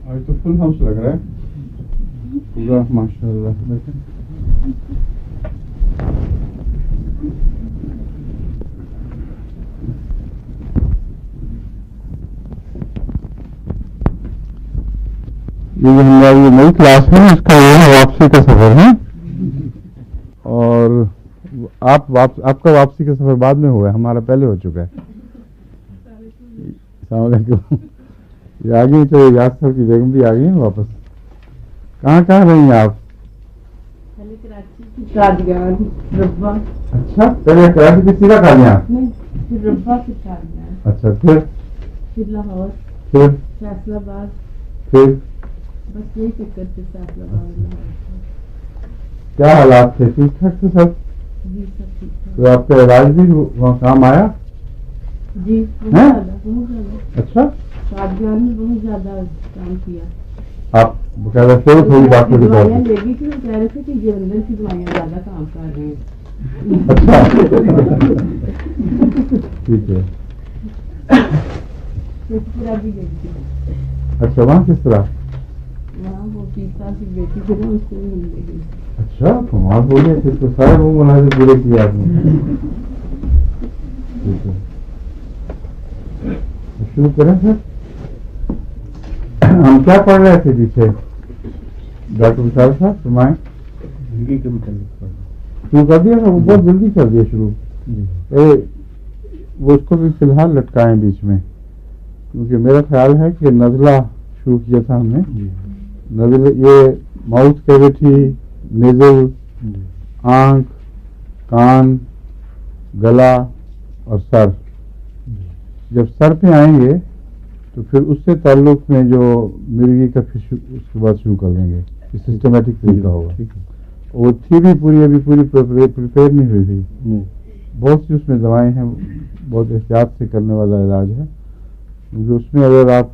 آج تو فل ہاؤس لگ رہا ہے پورا ماشاء اللہ. دیکھیں یہ جو ہماری نئی کلاس ہے اس کا یہ ہے واپسی کا سفر ہے. اور آپ کا واپسی کا سفر بعد میں ہوا ہے, ہمارا پہلے ہو چکا ہے. السلام علیکم. یہ آ گئی تو یاد صاحب کی بیگم بھی آ گئی ہیں واپس. کہاں رہی ہیں آپ؟ اچھا پہلے کراچی کی سیدھا کھا لیا. اچھا پھر لاہور پھر فیصل آباد پھر بس یہی چکر تھے. فیصل آباد کیا حالات تھے؟ ٹھیک ٹھاک تھے سب؟ جی سب ٹھیک تو آپ کا علاج بھی وہاں کام آیا؟ جی بہت زیادہ. اچھا شادیان نے بہت زیادہ کام کیا. آپ باقاعدہ شروع تھوڑی ڈاکٹر کی دوائیاں لے گئی تھی. وہ کہہ رہے تھے کہ جلندھر کی دوائیاں زیادہ کام کر رہے ہیں. اچھا ٹھیک ہے. بھی گئی تھی. اچھا وہاں کس طرح؟ وہاں وہ 30 سال کی بیٹی تھی نا, اس کو بھی مل گئی. اچھا کمال ہو گیا. پھر تو سارے وہ مناظر پورے کیے آپ نے. ٹھیک ہے شروع کریں سر. ہم کیا پڑھ رہے تھے پیچھے ڈاکٹر وشال صاحب فرمائیں. زندگی کے متعلق شروع کر دیا تھا, وہ بہت جلدی کر دیا شروع. وہ اس کو بھی فی الحال لٹکائیں بیچ میں, کیونکہ میرا خیال ہے کہ نزلہ شروع کیا تھا ہم نے. نزلہ یہ ماؤتھ کیویٹی, نیزل, آنکھ, کان, گلا اور سر. جب سر پہ آئیں گے تو پھر اس سے تعلق میں جو مرغی کا پھر اس کے بعد شروع کر دیں گے. سسٹمیٹک طریقہ ہوگا. وہ تھی بھی ابھی پوری پریپیئر نہیں ہوئی تھی. بہت سی اس میں دوائیں ہیں, بہت احتیاط سے کرنے والا علاج ہے. کیونکہ اس میں اگر آپ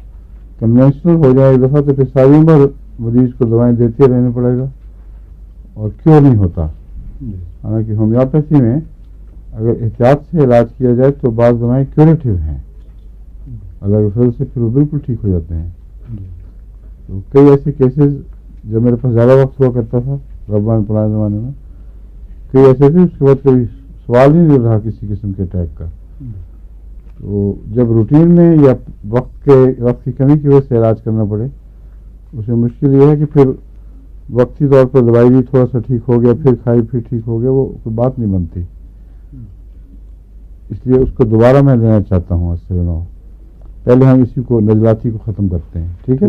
کنونشنل ہو جائیں ایک دفعہ تو پھر ساری عمر مریض کو دوائیں دیتے رہنا پڑے گا اور کیور نہیں ہوتا. حالانکہ ہومیوپیتھی میں اگر احتیاط سے علاج کیا جائے تو بعض دوائیں کیوریٹیو ہیں, اللہ کے فضل سے پھر وہ بالکل ٹھیک ہو جاتے ہیں. تو کئی ایسے کیسز جب میرے پاس زیادہ وقت ہوا کرتا تھا ربا میں پرانے زمانے میں, کئی ایسے تھے اس کے بعد کبھی سوال ہی نہیں رہا کسی قسم کے اٹیک کا. تو جب روٹین میں یا وقت کی کمی کی وجہ سے علاج کرنا پڑے اس میں مشکل یہ ہے کہ پھر وقتی طور پر دوائی بھی تھوڑا سا ٹھیک ہو گیا, پھر کھائی پھر ٹھیک ہو گیا, وہ کوئی بات نہیں بنتی. اس لیے اس کو دوبارہ میں لینا چاہتا ہوں. پہلے ہم اسی کو نزلاتی کو ختم کرتے ہیں. ٹھیک ہے.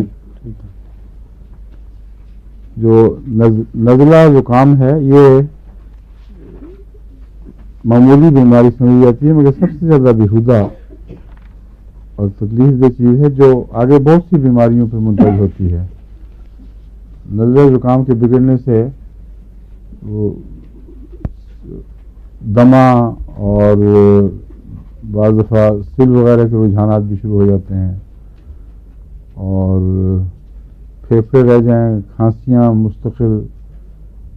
جو نزلہ زکام ہے یہ معمولی بیماری سمجھی جاتی ہے, مگر سب سے زیادہ بیہودہ اور تکلیف دہ چیز ہے جو آگے بہت سی بیماریوں پہ منتقل ہوتی ہے. نزلہ زکام کے بگڑنے سے وہ دمہ اور بعض دفعہ سل وغیرہ کے رجحانات بھی شروع ہو جاتے ہیں, اور پھیپھڑے رہ جائیں, کھانسیاں مستقل,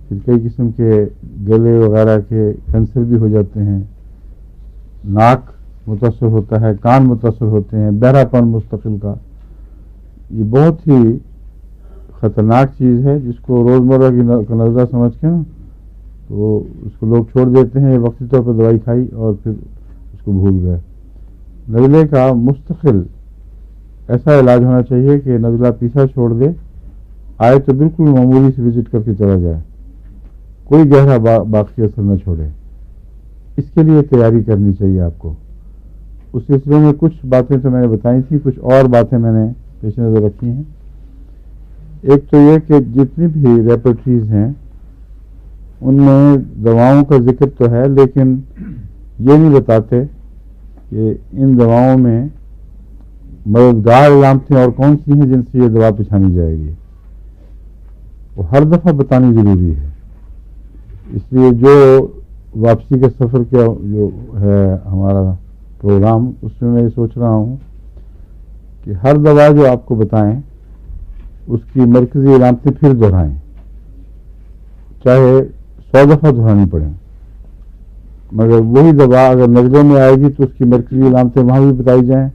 پھر کئی قسم کے گلے وغیرہ کے کینسر بھی ہو جاتے ہیں, ناک متاثر ہوتا ہے, کان متاثر ہوتے ہیں, بہرا پن مستقل کا. یہ بہت ہی خطرناک چیز ہے جس کو روزمرہ کا نظرہ سمجھ کے نا تو اس کو لوگ چھوڑ دیتے ہیں. وقتی طور پر دوائی کھائی اور پھر اس کو بھول گئے. نزلے کا مستقل ایسا علاج ہونا چاہیے کہ نزلہ پیچھا چھوڑ دے, آئے تو بالکل معمولی سے وزٹ کر کے چلا جائے, کوئی گہرا باقی اثر نہ چھوڑے. اس کے لیے تیاری کرنی چاہیے آپ کو. اس سلسلے میں کچھ باتیں تو میں نے بتائی تھیں, کچھ اور باتیں میں نے پیش نظر رکھی ہیں. ایک تو یہ کہ جتنی بھی ریپرٹریز ہیں ان میں دواؤں کا ذکر تو ہے, لیکن یہ نہیں بتاتے کہ ان دواؤں میں مددگار علامتیں اور کون سی ہیں جن سے یہ دوا پچھانی جائے گی. وہ ہر دفعہ بتانی ضروری ہے. اس لیے جو واپسی کے سفر کا جو ہے ہمارا پروگرام, اس میں یہ سوچ رہا ہوں کہ ہر دوا جو آپ کو بتائیں اس کی مرکزی علامتیں پھر دہرائیں, چاہے 100 دفعہ دہرانی پڑیں, مگر وہی دوا اگر نزلے میں آئے گی تو اس کی مرکزی علامتیں وہاں بھی بتائی جائیں,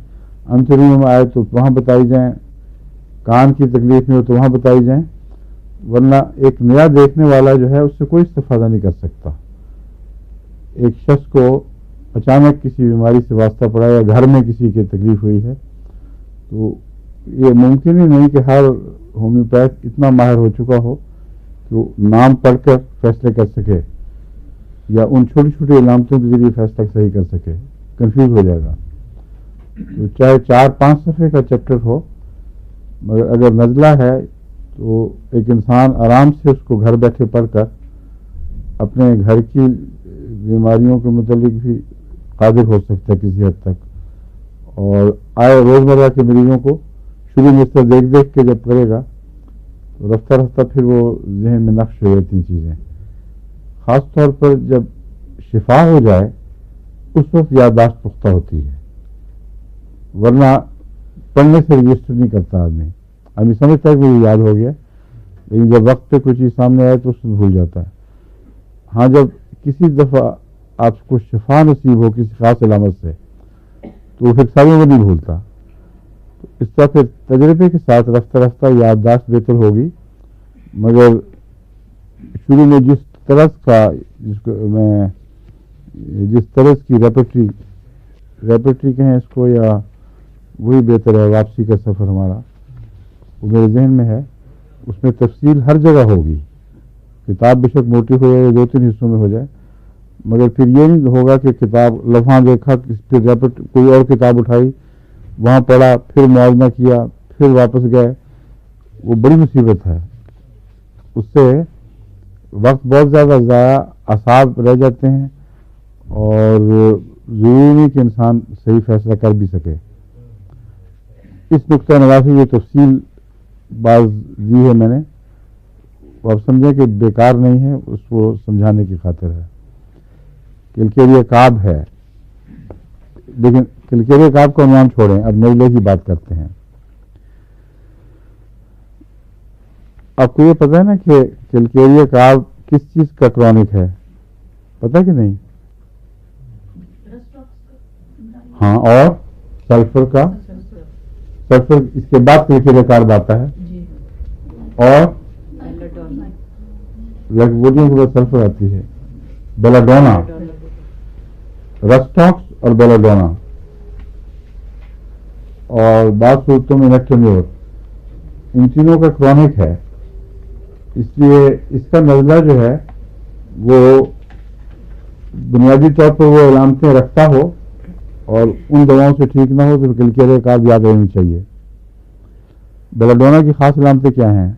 انترینوں میں آئے تو وہاں بتائی جائیں, کان کی تکلیف میں ہو تو وہاں بتائی جائیں، ورنہ ایک نیا دیکھنے والا جو ہے اس سے کوئی استفادہ نہیں کر سکتا۔ ایک شخص کو اچانک کسی بیماری سے واسطہ پڑا یا گھر میں کسی کی تکلیف ہوئی ہے تو یہ ممکن ہی نہیں کہ ہر ہومیوپیتھ اتنا ماہر ہو چکا ہو کہ وہ نام پڑھ کر فیصلے کر سکے یا ان چھوٹی چھوٹی علامتوں کے ذریعے فیصلہ صحیح کر سکے، کنفیوز ہو جائے گا۔ تو چاہے 4-5 صفحے کا چیپٹر ہو، مگر اگر نزلہ ہے تو ایک انسان آرام سے اس کو گھر بیٹھے پڑھ کر اپنے گھر کی بیماریوں کے متعلق بھی قادر ہو سکتا ہے کسی حد تک، اور آئے روزمرہ کے مریضوں کو شروع میں اس طرح دیکھ دیکھ کے جب کرے گا تو رفتہ رفتہ پھر وہ ذہن میں نقش ہو جاتی ہیں چیزیں، خاص طور پر جب شفا ہو جائے اس وقت یادداشت پختہ ہوتی ہے، ورنہ پڑھنے سے رجسٹر نہیں کرتا آدمی سمجھتا ہے کہ مجھے یاد ہو گیا، لیکن جب وقت پہ کوئی چیز سامنے آئے تو اس کو بھول جاتا ہے۔ ہاں جب کسی دفعہ آپ کو شفا نصیب ہو کسی خاص علامت سے تو وہ پھر ساری عمر نہیں بھولتا، تو اس طرح پھر تجربے کے ساتھ رفتہ رفتہ یادداشت بہتر ہوگی، مگر شروع میں جس طرز کی ریپیٹری کہیں اس کو، یا وہی بہتر ہے واپسی کا سفر ہمارا، وہ میرے ذہن میں ہے، اس میں تفصیل ہر جگہ ہوگی، کتاب بے شک موٹی ہو جائے یا 2-3 حصوں میں ہو جائے، مگر پھر یہ نہیں ہوگا کہ کتاب لمحہ دیکھا پھر کوئی اور کتاب اٹھائی وہاں پڑھا پھر موازنہ کیا پھر واپس گئے، وہ بڑی مصیبت ہے، اس سے وقت بہت زیادہ ضائع، اعصاب رہ جاتے ہیں، اور ضروری نہیں کہ انسان صحیح فیصلہ کر بھی سکے۔ اس نقطۂ نظر سے یہ تفصیل بعض دی ہے میں نے، وہ آپ سمجھیں کہ بیکار نہیں ہے، اس کو سمجھانے کی خاطر ہے۔ کلکیریہ کعب ہے، لیکن کلکیریہ کعب کو عنوان چھوڑیں، اب نزلے کی بات کرتے ہیں۔ آپ کو یہ پتہ ہے نا کہ کلکیریہ کعب کس چیز کا کرونک ہے، پتہ کہ نہیں؟ ہاں، اور سلفر کا، سلفر اس کے بعد کلکیریہ کعب آتا ہے، اور لیگوڈیم کے بعد سلفر آتی ہے، بیلاڈونا، رسٹاکس اور بیلاڈونا، اور بعض صورتوں میں نیکٹونیور، ان تینوں کا کرونک ہے، اس لیے اس کا نزلہ جو ہے وہ بنیادی طور پر وہ علامتیں رکھتا ہو اور ان دواؤں سے ٹھیک نہ ہو تو کلکیریہ کعب یاد رہنی چاہیے۔ بیلاڈونا کی خاص علامتیں کیا ہیں؟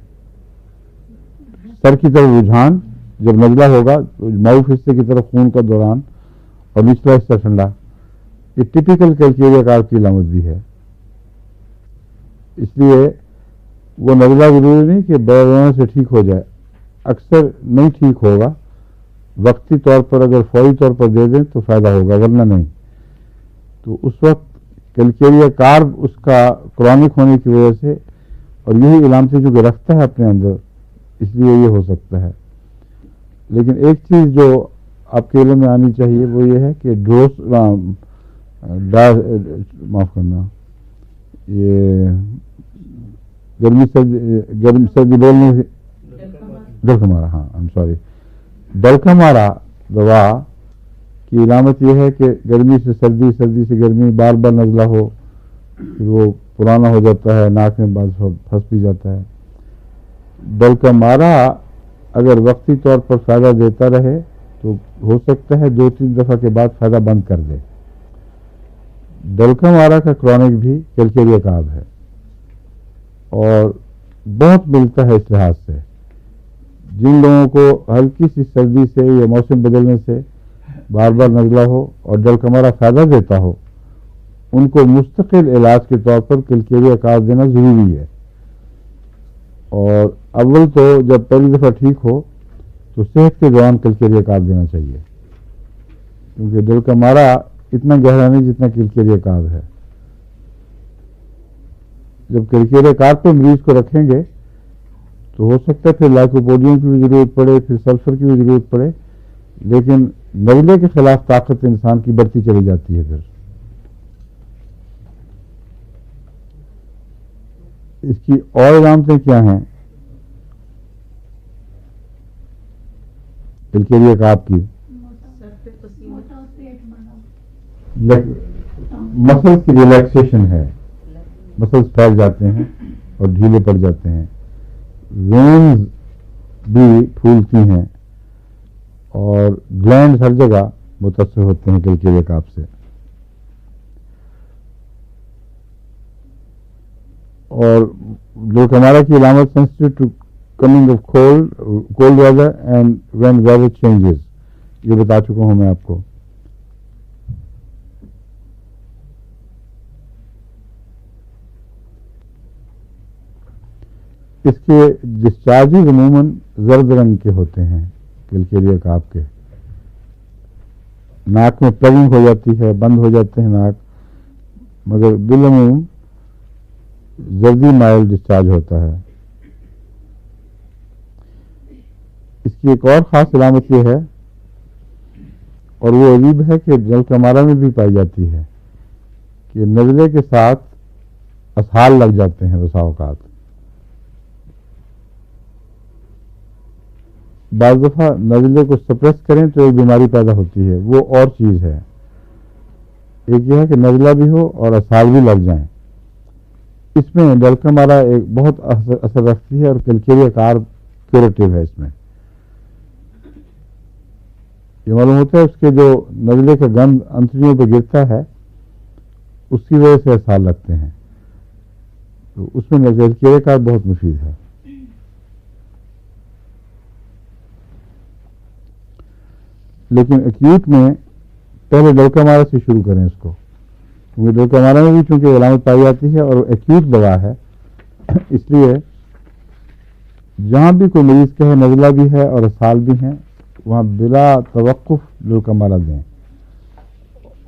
سر کی طرف رجحان، جب نزلہ ہوگا تو معروف حصے کی طرف خون کا دوران، اور نچلا حصہ ٹھنڈا، یہ ٹپیکل کلکیریہ کعب کی علامت بھی ہے۔ اس لیے وہ نزلہ ضروری نہیں کہ بیلاڈونا سے ٹھیک ہو جائے، اکثر نہیں ٹھیک ہوگا، وقتی طور پر اگر فوری طور پر دے دیں تو فائدہ ہوگا، ورنہ نہیں۔ تو اس وقت کلکیریہ کعب اس کا کرونک ہونے کی وجہ سے، اور یہی علامتیں جو کہ رکھتا ہے اپنے اندر، اس لیے یہ ہو سکتا ہے۔ لیکن ایک چیز جو آپ کے علم میں آنی چاہیے وہ یہ ہے کہ معاف کرنا، یہ گرمی سردی بولنے سے ڈلکمارا، ہاں ڈلکمارا دوا کی علامت یہ ہے کہ گرمی سے سردی، سردی سے گرمی، بار بار نزلہ ہو، پھر وہ پرانا ہو جاتا ہے، ناک میں بعض پھنس بھی جاتا ہے۔ ڈلکمارا اگر وقتی طور پر فائدہ دیتا رہے تو ہو سکتا ہے 2-3 دفعہ کے بعد فائدہ بند کر دے۔ ڈلکمارا کا کرونک بھی کلکیریہ کعب ہے، اور بہت ملتا ہے اس لحاظ سے۔ جن لوگوں کو ہلکی سی سردی سے یا موسم بدلنے سے بار بار نزلہ ہو اور ڈلکمارا فائدہ دیتا ہو، ان کو مستقل علاج کے طور پر کلکیریہ کعب دینا ضروری ہے۔ اور اول تو جب پہلی دفعہ ٹھیک ہو تو صحت کے دوران کلکیریہ کعب دینا چاہیے، کیونکہ ڈلکمارا اتنا گہرا نہیں جتنا کلکیریہ کعب ہے۔ جب کلکیریہ کعب پہ مریض کو رکھیں گے تو ہو سکتا ہے پھر لائکوپوڈیم کی بھی ضرورت پڑے، پھر سلفر کی بھی ضرورت پڑے، لیکن نزلے کے خلاف طاقت انسان کی بڑھتی چلی جاتی ہے۔ پھر اس کی اور علامتیں کیا ہیں کلکیریا کاپ کی؟ مسلس کی ریلیکسیشن ہے، مسلس پھیل جاتے ہیں اور ڈھیلے پڑ جاتے ہیں، وینز بھی پھولتی ہیں اور گلینڈ ہر جگہ متاثر ہوتے ہیں کلکیریا کاپ سے. اور جو ہمارا کی علامت sensitive to coming of cold weather and when weather changes, یہ بتا چکا ہوں میں آپ کو. اس کے ڈسچارجز عموماً زرد رنگ کے ہوتے ہیں کلکیریا کاپ کے. ناک میں پلگنگ ہو جاتی ہے، بند ہو جاتے ہیں ناک، مگر بالعموم زردی مائل ڈسچارج ہوتا ہے. اس کی ایک اور خاص علامت یہ ہے، اور وہ عجیب ہے کہ جلکمارا میں بھی پائی جاتی ہے، کہ نزلے کے ساتھ اسہال لگ جاتے ہیں بسا اوقات. بعض دفعہ نزلے کو سپریس کریں تو ایک بیماری پیدا ہوتی ہے، وہ اور چیز ہے. ایک یہ ہے کہ نزلہ بھی ہو اور اسہال بھی لگ جائیں. اس میں ڈلکمارا ایک بہت اثر رکھتی ہے اور کلکیریا کاپ کیوریٹو ہے. اس میں یہ معلوم ہوتا ہے اس کے جو نزلے کا گند انتڑیوں پہ گرتا ہے اس کی وجہ سے اسہال لگتے ہیں، تو اس میں کلکیریا کاپ بہت مفید ہے. لیکن ایکیوٹ میں پہلے ڈلکمارا سے شروع کریں اس کو، کیونکہ ڈلکمارا میں بھی چونکہ علامت پائی جاتی ہے اور ایکیوٹ دوا ہے، اس لیے جہاں بھی کوئی مریض کہے نزلہ بھی ہے اور اسہال بھی ہیں وہاں بلا توقف ڈلکمارا دیں،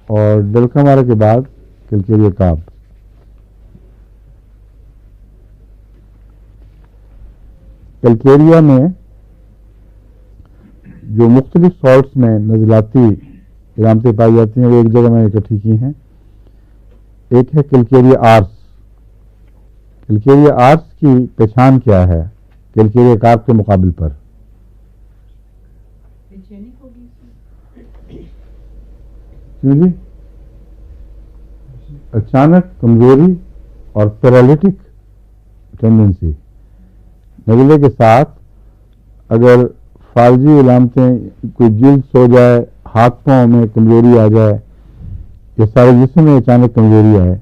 اور ڈلکمارا کے بعد کلکیریا کاپ. کلکیریا میں جو مختلف سالٹس میں نزلاتی علامتیں پائی جاتی ہیں وہ ایک جگہ میں اکٹھی کی ہیں. ایک ہے کلکیریا آرس. کلکیریا آرس کی پہچان کیا ہے کلکیریا کاپ کے مقابل پر؟ کیوں جی؟ اچانک کمزوری اور پیرالیٹک ٹینڈنسی. نزلے کے ساتھ اگر فالجی علامتیں، کوئی جلد سو جائے، ہاتھ پاؤں میں کمزوری آ جائے یا سارے جسم میں اچانک کمزوری آئے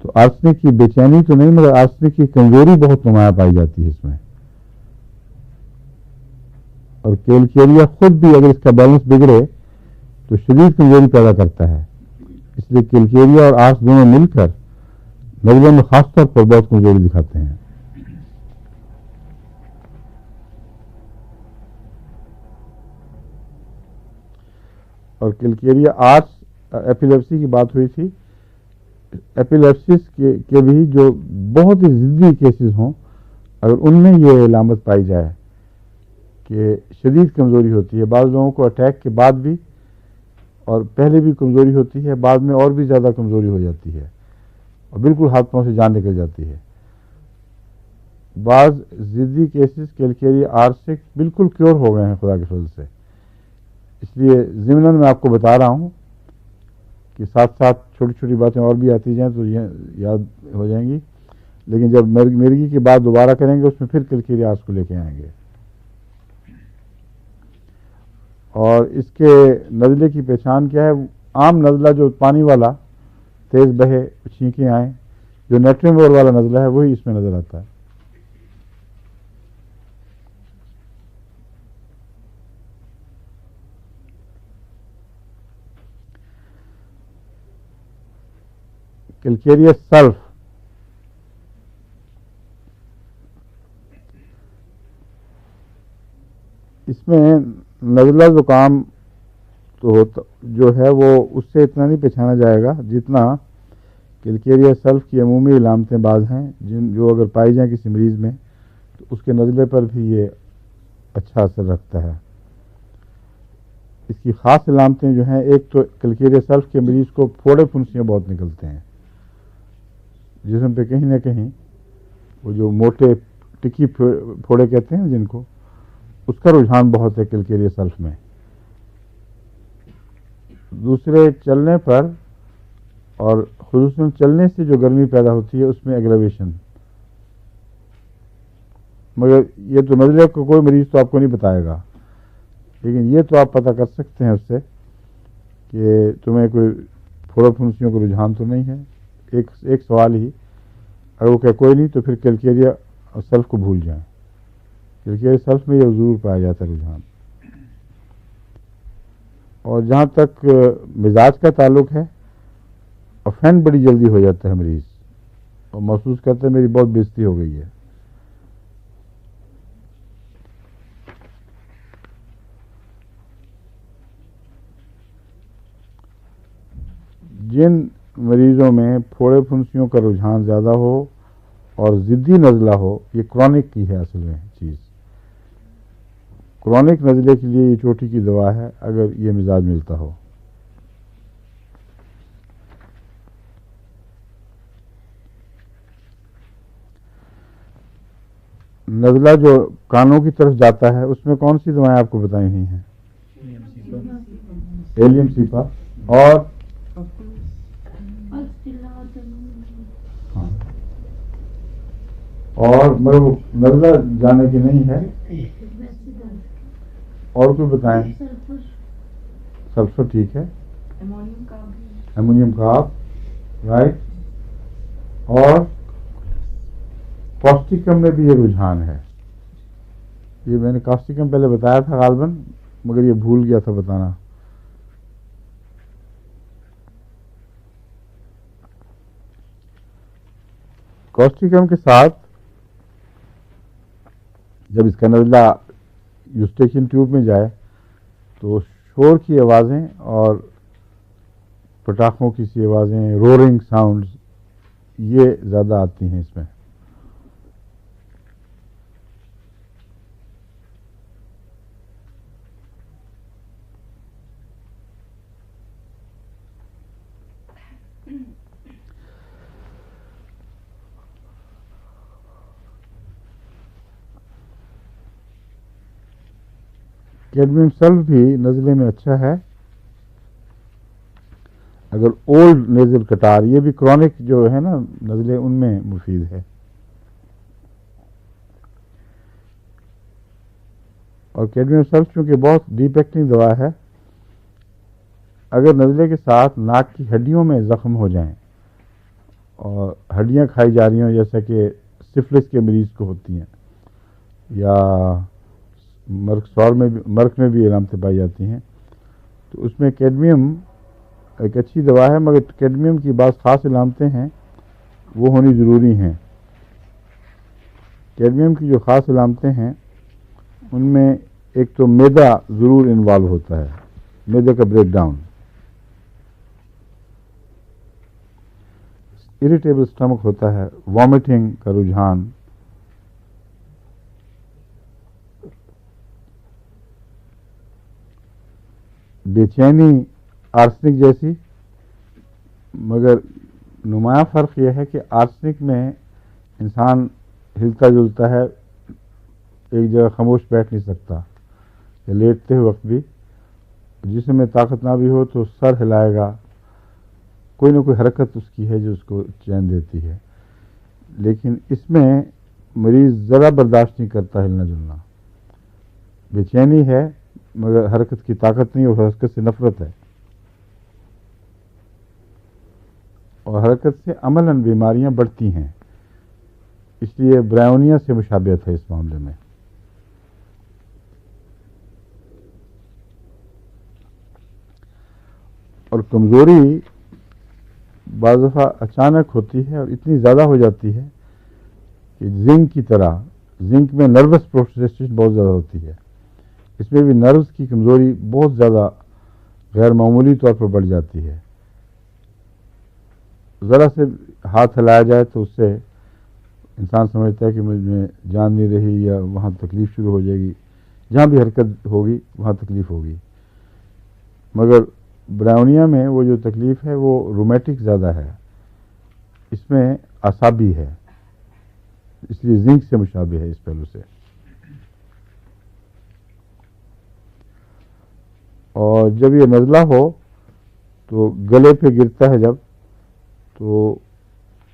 تو آرسنک کی بے چینی تو نہیں مگر آرسنک کی کمزوری بہت نمایاں پائی جاتی ہے اس میں. اور کلکیریا خود بھی اگر اس کا بیلنس بگڑے تو شدید کمزوری پیدا کرتا ہے. اس لیے کلکیریا اور آرس دونوں مل کر نزلے میں خاص طور پر بہت کمزوری دکھاتے ہیں. اور کلکیریا آرس، ایپیلیپسی کی بات ہوئی تھی، ایپیلیپسس کے بھی جو بہت ہی ضدی کیسز ہوں اگر ان میں یہ علامت پائی جائے کہ شدید کمزوری ہوتی ہے، بعض لوگوں کو اٹیک کے بعد بھی اور پہلے بھی کمزوری ہوتی ہے، بعد میں اور بھی زیادہ کمزوری ہو جاتی ہے اور بالکل ہاتھ پاؤں سے جان نکل جاتی ہے. بعض ضدی کیسز کلکیریا آرس سے بالکل کیور ہو گئے ہیں خدا کے فضل سے. اس لیے ضمناً میں آپ کو بتا رہا ہوں کہ ساتھ ساتھ چھوٹی چھوٹی باتیں اور بھی آتی جائیں تو یہ یاد ہو جائیں گی، لیکن جب مرگی کی بات دوبارہ کریں گے اس میں پھر کلکیریا آرس کو لے کے آئیں گے. اور اس کے نزلے کی پہچان کیا ہے؟ عام نزلہ جو پانی والا تیز بہے چھینکیں آئیں، جو نیٹرمور والا نزلہ ہے وہی اس میں نظر آتا ہے. کلکیریا سلف، اس میں نزلہ زکام تو ہوتا جو ہے وہ اس سے اتنا نہیں پہچانا جائے گا جتنا کلکیریا سلف کی عمومی علامتیں بعض ہیں جو اگر پائی جائیں کسی مریض میں تو اس کے نزلے پر بھی یہ اچھا اثر رکھتا ہے. اس کی خاص علامتیں جو ہیں، ایک تو کلکیریا سلف کے مریض کو پھوڑے پھنسیاں بہت نکلتے ہیں جسم پہ کہیں نہ کہیں، وہ جو موٹے ٹکی پھوڑے کہتے ہیں جن کو، اس کا رجحان بہت ہے کیلکیریا سیلف میں. دوسرے چلنے پر، اور خصوصاً چلنے سے جو گرمی پیدا ہوتی ہے اس میں ایگریویشن. مگر یہ تو نزلے کو کوئی مریض تو آپ کو نہیں بتائے گا، لیکن یہ تو آپ پتہ کر سکتے ہیں اس سے کہ تمہیں کوئی پھوڑا پھنسیوں کا رجحان تو نہیں ہے. ایک سوال ہی، اگر وہ کہ کوئی نہیں تو پھر کیلکیریا سیلف کو بھول جائیں. کیلکیریا سیلف میں یہ ضرور پایا جاتا ہے رجحان. اور جہاں تک مزاج کا تعلق ہے، افینڈ بڑی جلدی ہو جاتا ہے مریض، اور محسوس کرتے ہیں میری بہت بےزتی ہو گئی ہے. جن مریضوں میں پھوڑے پھنسیوں کا رجحان زیادہ ہو اور ضدی نزلہ ہو، یہ کرونک کی ہے اصل میں چیز. کرونک نزلے کے لیے یہ چوٹی کی دوا ہے اگر یہ مزاج ملتا ہو. نزلہ جو کانوں کی طرف جاتا ہے اس میں کون سی دوائیں آپ کو بتائی ہوئی ہیں؟ ایلیم سیپا اور اور مگر وہ نزلہ جانے کی نہیں ہے. اور کوئی بتائیں؟ سلفر ٹھیک ہے، ایمونیم کارب رائٹ. اور کاسٹیکم میں بھی یہ رجحان ہے. یہ میں نے کاسٹیکم پہلے بتایا تھا غالباً، مگر یہ بھول گیا تھا بتانا. کاسٹیکم کے ساتھ جب اس کا نزلہ یوسٹیشن ٹیوب میں جائے تو شور کی آوازیں اور پٹاخوں کی سی آوازیں، رورنگ ساؤنڈز، یہ زیادہ آتی ہیں اس میں. کیڈمیم سلف بھی نزلے میں اچھا ہے اگر اولڈ نیزل کٹار، یہ بھی کرونک جو ہے نا نزلے ان میں مفید ہے. اور کیڈمیم سلف چونکہ بہت ڈیپ ایکٹنگ دوا ہے، اگر نزلے کے ساتھ ناک کی ہڈیوں میں زخم ہو جائیں اور ہڈیاں کھائی جا رہی ہوں، جیسا کہ سفلس کے مریض کو ہوتی ہیں، یا مرک میں بھی علامتیں پائی جاتی ہیں، تو اس میں کیڈمیم ایک اچھی دوا ہے. مگر کیڈمیم کی بعض خاص علامتیں ہیں، وہ ہونی ضروری ہیں. کیڈمیم کی جو خاص علامتیں ہیں ان میں ایک تو میدا ضرور انوالو ہوتا ہے، میدے کا بریک ڈاؤن، اریٹیبل سٹمک ہوتا ہے، وامٹنگ کا رجحان، بے چینی آرسنک جیسی. مگر نمایاں فرق یہ ہے کہ آرسنک میں انسان ہلتا جلتا ہے، ایک جگہ خاموش بیٹھ نہیں سکتا، یا لیٹتے ہوئے وقت بھی جسم میں طاقت نہ بھی ہو تو سر ہلائے گا، کوئی نہ کوئی حرکت اس کی ہے جو اس کو چین دیتی ہے. لیکن اس میں مریض ذرا برداشت نہیں کرتا ہلنا جلنا، بے چینی ہے مگر حرکت کی طاقت نہیں، اور حرکت سے نفرت ہے. اور حرکت سے عملاً بیماریاں بڑھتی ہیں، اس لیے برائونیا سے مشابہت ہے اس معاملے میں. اور کمزوری بعض دفعہ اچانک ہوتی ہے اور اتنی زیادہ ہو جاتی ہے کہ زنک کی طرح، زنک میں نروس پروسیسن بہت زیادہ ہوتی ہے، اس میں بھی نروز کی کمزوری بہت زیادہ غیر معمولی طور پر بڑھ جاتی ہے. ذرا سے ہاتھ ہلایا جائے تو اس سے انسان سمجھتا ہے کہ مجھ میں جان نہیں رہی، یا وہاں تکلیف شروع ہو جائے گی، جہاں بھی حرکت ہوگی وہاں تکلیف ہوگی. مگر برائونیا میں وہ جو تکلیف ہے وہ رومیٹک زیادہ ہے، اس میں اعصابی ہے. اس لیے زنک سے مشابہ ہے اس پہلو سے. اور جب یہ نزلہ ہو تو گلے پہ گرتا ہے جب، تو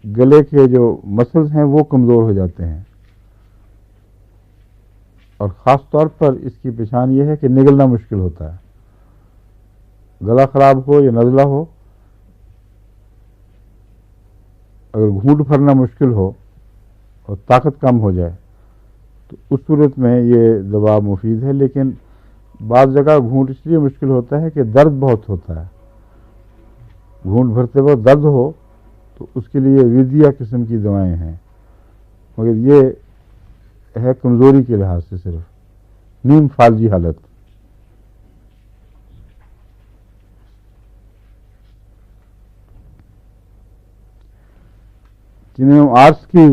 گلے کے جو مسلز ہیں وہ کمزور ہو جاتے ہیں، اور خاص طور پر اس کی پہچان یہ ہے کہ نگلنا مشکل ہوتا ہے. گلا خراب ہو یا نزلہ ہو، اگر گھونٹ بھرنا مشکل ہو اور طاقت کم ہو جائے تو اس صورت میں یہ دوا مفید ہے. لیکن بعض جگہ گھونٹ اس لیے مشکل ہوتا ہے کہ درد بہت ہوتا ہے، گھونٹ بھرتے وقت درد ہو تو اس کے لیے ودیا قسم کی دوائیں ہیں، مگر یہ ہے کمزوری کے لحاظ سے صرف نیم فالجی حالت. چینیم آرس کی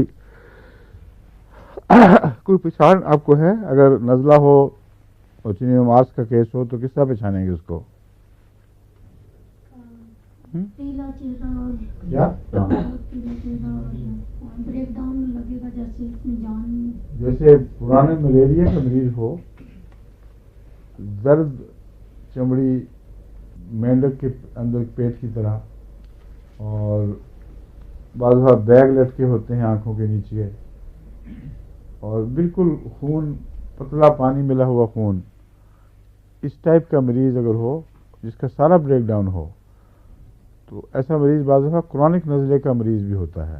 کوئی پہچان آپ کو ہے؟ اگر نزلہ ہو اور چینیم آرس کا کیس ہو تو کس طرح پہچانیں گے اس کو؟ کیا بریک ڈاؤن لگے گا جیسے اس میں جان، جیسے پرانے ملیریا کا مریض ہو، درد چمڑی مینڈک کے اندر پیٹ کی طرح، اور بعض بار بیگ لٹکے ہوتے ہیں آنکھوں کے نیچے، اور بالکل خون پتلا پانی ملا ہوا خون، اس ٹائپ کا مریض اگر ہو جس کا سارا بریک ڈاؤن ہو تو ایسا مریض بعض دفعہ کرونک نزلے کا مریض بھی ہوتا ہے.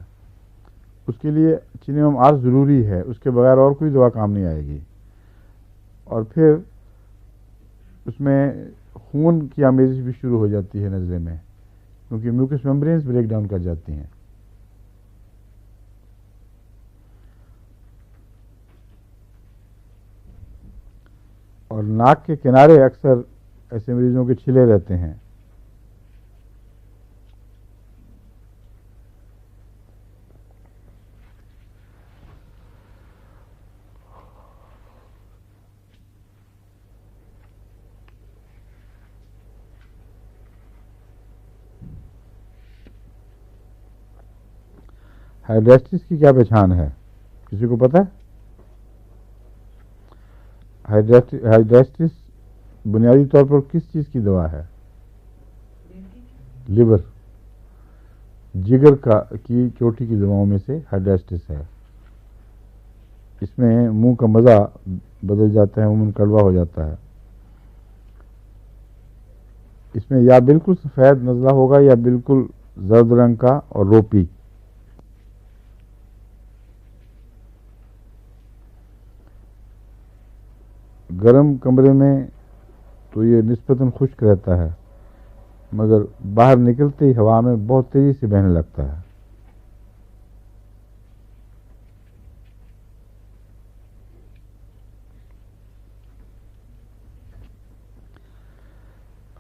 اس کے لیے چینیم آرس ضروری ہے، اس کے بغیر اور کوئی دوا کام نہیں آئے گی. اور پھر اس میں خون کی آمیزش بھی شروع ہو جاتی ہے نزلے میں، کیونکہ میوکس میمبرینز بریک ڈاؤن کر جاتی ہیں. اور ناک کے کنارے اکثر ایسے مریضوں کے چھلے رہتے ہیں. ہائیڈریسٹس کی کیا پہچان ہے؟ کسی کو پتہ ہے؟ ہائیڈریسٹس بنیادی طور پر کس چیز کی دوا ہے؟ لیور، جگر کی چوٹی کی دواؤں میں سے ہائیڈریسٹس ہے. اس میں منہ کا مزہ بدل جاتا ہے، عموماً کڑوا ہو جاتا ہے. اس میں یا بالکل سفید نزلہ ہوگا یا بالکل زرد رنگ کا اور روپی. گرم کمرے میں تو یہ نسبتاً خشک رہتا ہے، مگر باہر نکلتے ہی ہوا میں بہت تیزی سے بہنے لگتا ہے.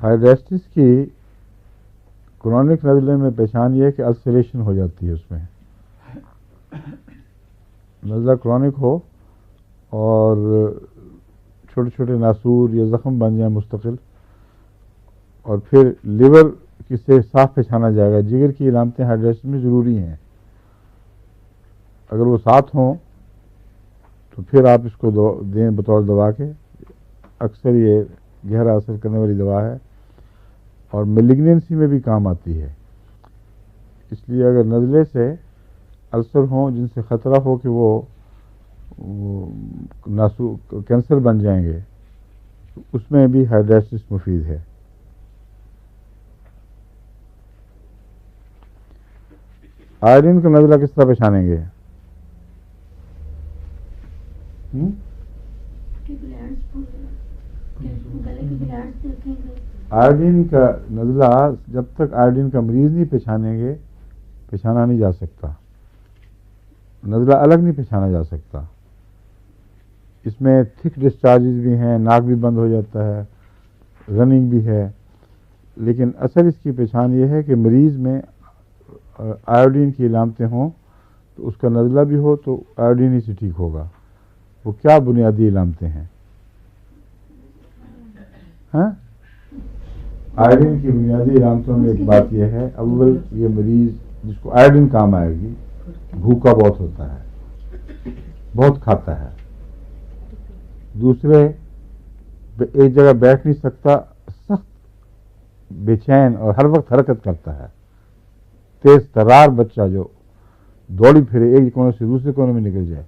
ہائیڈریسٹس کی کرونک نزلے میں پہچان یہ ہے کہ السریشن ہو جاتی ہے. اس میں نزلہ کرونک ہو اور چھوٹے چھوٹے ناسور یا زخم بن جائیں مستقل، اور پھر لیور سے صاف پہچانا جائے گا. جگر کی علامتیں ہائیڈریشن میں ضروری ہیں، اگر وہ ساتھ ہوں تو پھر آپ اس کو دیں بطور دوا کے. اکثر یہ گہرا اثر کرنے والی دوا ہے اور میلیگنینسی میں بھی کام آتی ہے. اس لیے اگر نزلے سے السر ہوں جن سے خطرہ ہو کہ وہ کینسر بن جائیں گے، تو اس میں بھی ہائیڈریسٹس مفید ہے. آئرین کا نزلہ کس طرح پہچانیں گے؟ آئرین کا نزلہ جب تک آئرین کا مریض نہیں پہچانیں گے پہچانا نہیں جا سکتا. نزلہ الگ نہیں پہچانا جا سکتا. اس میں تھک ڈسچارجز بھی ہیں، ناک بھی بند ہو جاتا ہے، رننگ بھی ہے، لیکن اصل اس کی پہچان یہ ہے کہ مریض میں آیوڈین کی علامتیں ہوں تو اس کا نزلہ بھی ہو تو آیوڈین ہی سے ٹھیک ہوگا. وہ کیا بنیادی علامتیں ہیں؟ آیوڈین کی بنیادی علامتوں میں ایک بات یہ ہے، اول یہ مریض جس کو آیوڈین کام آئے گی بھوکا بہت ہوتا ہے. بہت کھاتا ہے. دوسرے ایک جگہ بیٹھ نہیں سکتا، سخت بے چین اور ہر وقت حرکت کرتا ہے. تیز ترار بچہ جو دوڑی پھرے، ایک کونے سے دوسرے کونے میں نکل جائے،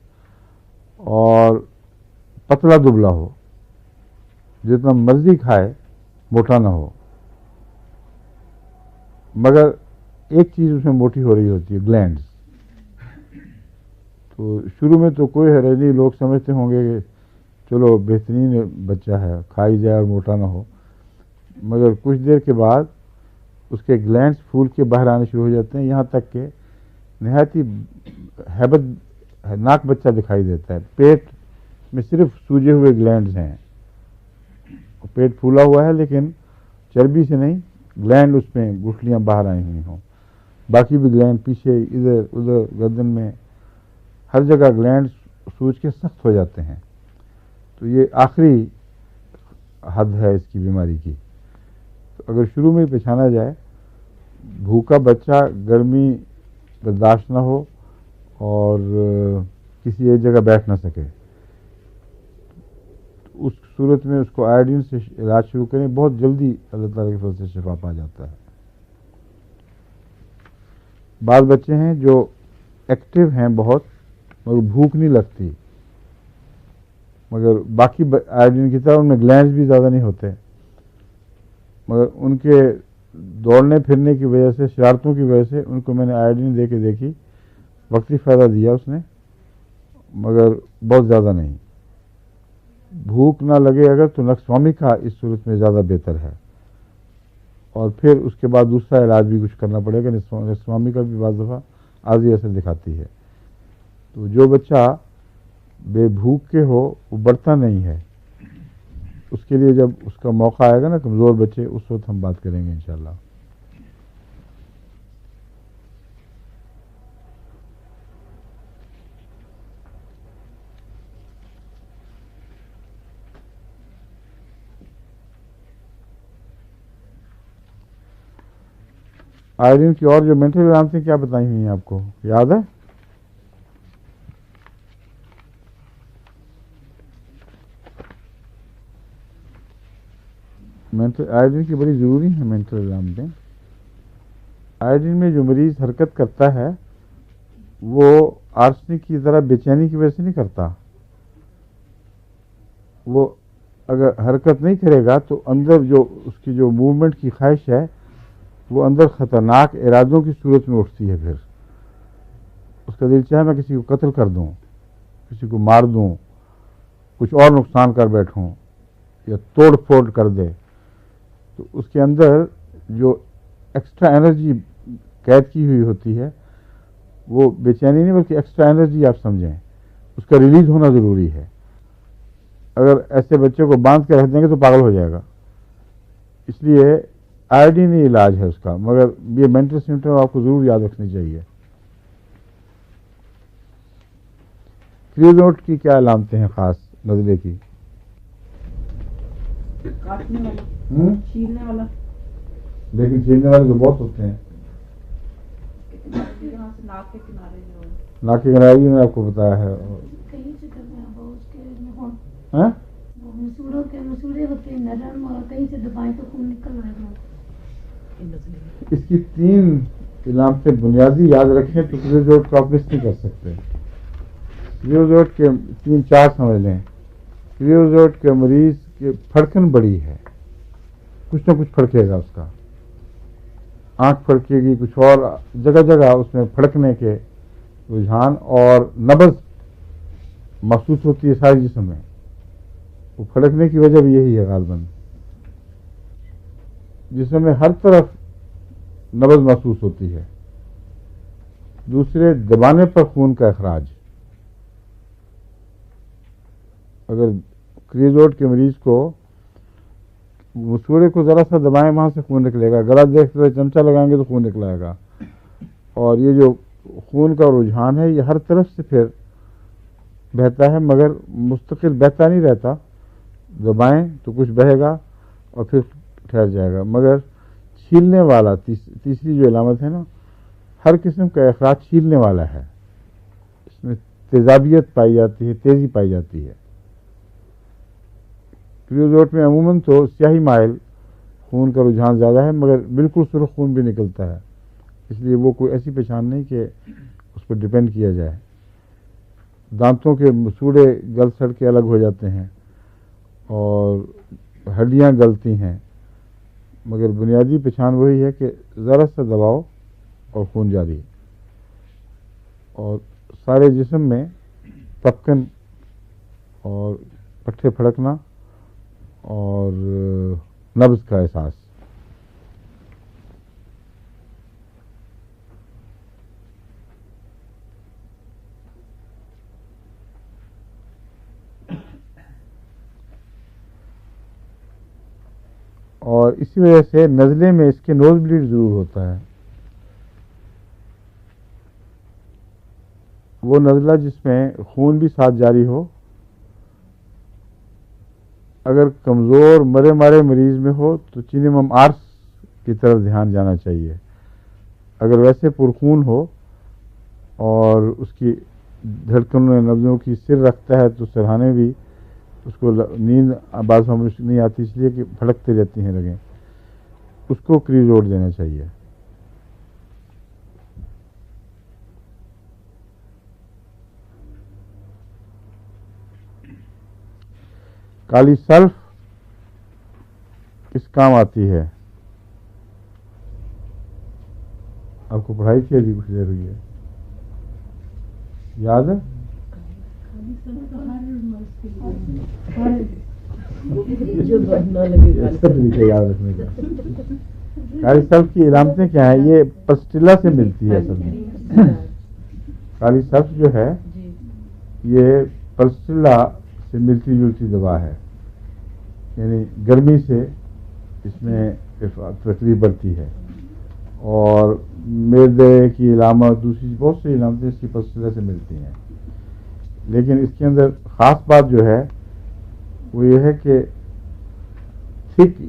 اور پتلا دبلا ہو، جتنا مرضی کھائے موٹا نہ ہو. مگر ایک چیز اس میں موٹی ہو رہی ہوتی ہے، گلینڈز. تو شروع میں تو کوئی حرج نہیں، لوگ سمجھتے ہوں گے کہ چلو بہترین بچہ ہے، کھائی جائے اور موٹا نہ ہو. مگر کچھ دیر کے بعد اس کے گلینڈز پھول کے باہر آنے شروع ہو جاتے ہیں، یہاں تک کہ نہایت ہی ہیبت ناک بچہ دکھائی دیتا ہے. پیٹ میں صرف سوجے ہوئے گلینڈز ہیں، پیٹ پھولا ہوا ہے لیکن چربی سے نہیں، گلینڈ اس میں گٹھلیاں باہر آئی ہوئی ہوں. باقی بھی گلینڈ پیچھے ادھر ادھر گردن میں ہر جگہ گلینڈ سوج کے سخت ہو جاتے ہیں. تو یہ آخری حد ہے اس کی بیماری کی. تو اگر شروع میں پہچانا جائے، بھوکا بچہ گرمی برداشت نہ ہو اور کسی ایک جگہ بیٹھ نہ سکے، تو اس صورت میں اس کو آئوڈین سے علاج شروع کریں. بہت جلدی اللہ تعالیٰ کے فضل سے شفا پا جاتا ہے. بعض بچے ہیں جو ایکٹیو ہیں بہت، مگر بھوک نہیں لگتی، مگر باقی آئوڈین کی طرح ان میں گلینڈز بھی زیادہ نہیں ہوتے، مگر ان کے دوڑنے پھرنے کی وجہ سے، شرارتوں کی وجہ سے ان کو میں نے آئوڈین دے کے دیکھی، وقتی فائدہ دیا اس نے، مگر بہت زیادہ نہیں. بھوک نہ لگے اگر تو نکسوامی کا اس صورت میں زیادہ بہتر ہے، اور پھر اس کے بعد دوسرا علاج بھی کچھ کرنا پڑے گا. نکسوامی کا بھی بعض دفعہ عارضی اثر دکھاتی ہے. تو جو بچہ بے بھوک کے ہو وہ بڑھتا نہیں ہے، اس کے لیے جب اس کا موقع آئے گا نا، کمزور بچے، اس وقت ہم بات کریں گے انشاءاللہ. آئرین کی اور جو مینٹل علامتیں کیا بتائی ہوئی ہیں آپ کو یاد ہے؟ آئرین کی بڑی ضروری ہیں مینٹل علامتیں. آئرین میں جو مریض حرکت کرتا ہے وہ آرسنک کی طرح بے چینی کی وجہ سے نہیں کرتا. وہ اگر حرکت نہیں کرے گا تو اندر جو اس کی جو موومنٹ کی خواہش ہے وہ اندر خطرناک ارادوں کی صورت میں اٹھتی ہے. پھر اس کا دل چاہے میں کسی کو قتل کر دوں، کسی کو مار دوں، کچھ اور نقصان کر بیٹھوں یا توڑ پھوڑ کر دے. تو اس کے اندر جو ایکسٹرا انرجی قید کی ہوئی ہوتی ہے وہ بے چینی نہیں بلکہ ایکسٹرا انرجی آپ سمجھیں، اس کا ریلیز ہونا ضروری ہے. اگر ایسے بچے کو باندھ کے رکھ دیں گے تو پاگل ہو جائے گا. اس لیے آئوڈین ہی علاج ہے اس کا، مگر یہ مینٹل سمٹم آپ کو ضرور یاد رکھنی چاہیے. کریوزوٹ کی کیا علامتیں ہیں خاص نزلے کی؟ کاٹنے والا، چھیلنے والا. لیکن چھیلنے والے تو بہت ہوتے ہیں. یہاں سے ناک کے کنارے جو ناک کے کنارے بھی میں آپ کو بتایا ہے. کہیں سے کرتے ہیں وہ اس کے ہاں؟ مسوڑے ہوتے ہیں نرم، اور کہیں سے دبائیں تو خون نکل آئے گا. اس کی 3 علامتیں بنیادی یاد رکھیں تو کریوزوٹ کو آپ مس نہیں کر سکتے. کریوزوٹ کے 3-4 سمجھ لیں. کریوزوٹ کے مریض کی پھڑکن بڑی ہے، کچھ نہ کچھ پھڑکے گا، اس کا آنکھ پھڑکے گی، کچھ اور جگہ جگہ اس میں پھڑکنے کے رجحان اور نبض محسوس ہوتی ہے سارے جسم میں. وہ پھڑکنے کی وجہ بھی یہی ہے غالباً، جسم میں ہر طرف نبض محسوس ہوتی ہے. دوسرے دبانے پر خون کا اخراج. اگر کریوزوٹ کے مریض کو مسوڑے کو ذرا سا دبائیں وہاں سے خون نکلے گا، گلا دیکھتے چمچہ لگائیں گے تو خون نکلائے گا. اور یہ جو خون کا رجحان ہے یہ ہر طرف سے پھر بہتا ہے، مگر مستقل بہتا نہیں رہتا. دبائیں تو کچھ بہے گا اور پھر ٹھہر جائے گا. مگر چھیلنے والا تیسری جو علامت ہے نا، ہر قسم کا اخراج چھیلنے والا ہے. اس میں تیزابیت پائی جاتی ہے، تیزی پائی جاتی ہے۔ کریوزوٹ میں عموماً تو سیاہی مائل خون کا رجحان زیادہ ہے، مگر بالکل سرخ خون بھی نکلتا ہے، اس لیے وہ کوئی ایسی پہچان نہیں کہ اس پر ڈپینڈ کیا جائے۔ دانتوں کے مسوڑے گل سڑ کے الگ ہو جاتے ہیں اور ہڈیاں گلتی ہیں، مگر بنیادی پہچان وہی ہے کہ ذرا سا دباؤ اور خون جاری، اور سارے جسم میں تپکن اور پٹھے پھڑکنا اور نبض کا احساس۔ اور اسی وجہ سے نزلے میں اس کے نوز بلیڈ ضرور ہوتا ہے۔ وہ نزلہ جس میں خون بھی ساتھ جاری ہو، اگر کمزور مرے مارے مریض میں ہو تو چینیمم آرس کی طرف دھیان جانا چاہیے۔ اگر ویسے پرخون ہو اور اس کی دھڑکنوں نبضوں کی سر رکھتا ہے تو سرہانے بھی اس کو نیند بعض نہیں آتی، اس لیے کہ پھڑکتے رہتی ہیں رگیں، اس کو کریوزوٹ دینا چاہیے۔ کالی سلف کس کام آتی ہے؟ آپ کو پڑھائی تھی ابھی کچھ دیر ہوئی ہے، یاد ہے؟ یاد رکھنے کا کالی سلف کی علامتیں کیا ہیں؟ یہ پسٹیلا سے ملتی ہے اصل میں۔ کالی سلف جو ہے یہ پسٹیلا سے ملتی جلتی دوا ہے، یعنی گرمی سے اس میں تکلیف بڑھتی ہے، اور معدے کی علامت دوسری بہت سی علامتیں اس کی پسٹیلا سے ملتی ہیں، لیکن اس کے اندر خاص بات جو ہے وہ یہ ہے کہ تھک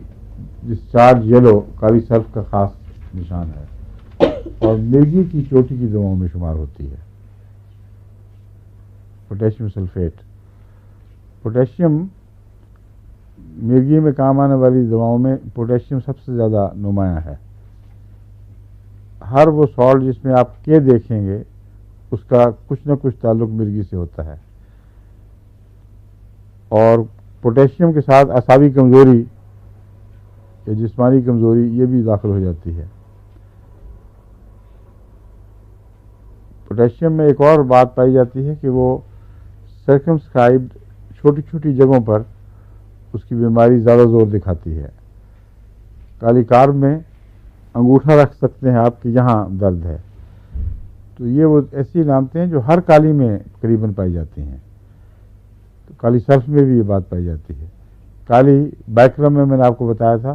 ڈسچارج یلو کالی سلف کا خاص نشان ہے، اور مرگی کی چوٹی کی دواؤں میں شمار ہوتی ہے۔ پوٹیشیم سلفیٹ، پوٹیشیم مرگی میں کام آنے والی دواؤں میں پوٹیشیم سب سے زیادہ نمایاں ہے۔ ہر وہ سالٹ جس میں آپ کے دیکھیں گے اس کا کچھ نہ کچھ تعلق مرگی سے ہوتا ہے، اور پوٹیشیم کے ساتھ اعصابی کمزوری یا جسمانی کمزوری یہ بھی داخل ہو جاتی ہے۔ پوٹیشیم میں ایک اور بات پائی جاتی ہے کہ وہ سرکمسکرائبڈ چھوٹی چھوٹی جگہوں پر اس کی بیماری زیادہ زور دکھاتی ہے۔ کالی کارب میں انگوٹھا رکھ سکتے ہیں آپ کہ یہاں درد ہے، تو یہ وہ ایسی علامتیں ہیں جو ہر کالی میں قریباً پائی جاتی ہیں۔ تو کالی سلف میں بھی یہ بات پائی جاتی ہے۔ کالی بیکرم میں نے آپ کو بتایا تھا،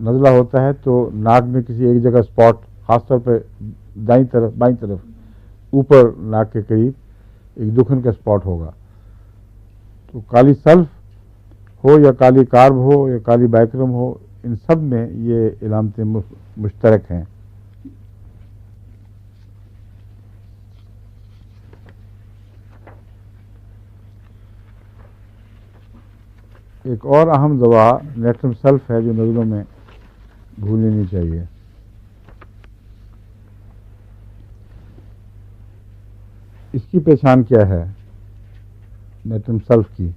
نزلہ ہوتا ہے تو ناک میں کسی ایک جگہ اسپاٹ، خاص طور پہ دائیں طرف اوپر ناک کے قریب ایک دکھن کا اسپاٹ ہوگا۔ تو کالی سلف ہو یا کالی کارب ہو یا کالی بیکرم ہو، ان سب میں یہ علامتیں مشترک ہیں۔ ایک اور اہم دوا نیٹرم سلف ہے جو نزلوں میں بھولنی نہیں چاہیے۔ اس کی پہچان کیا ہے نیٹرم سلف کی؟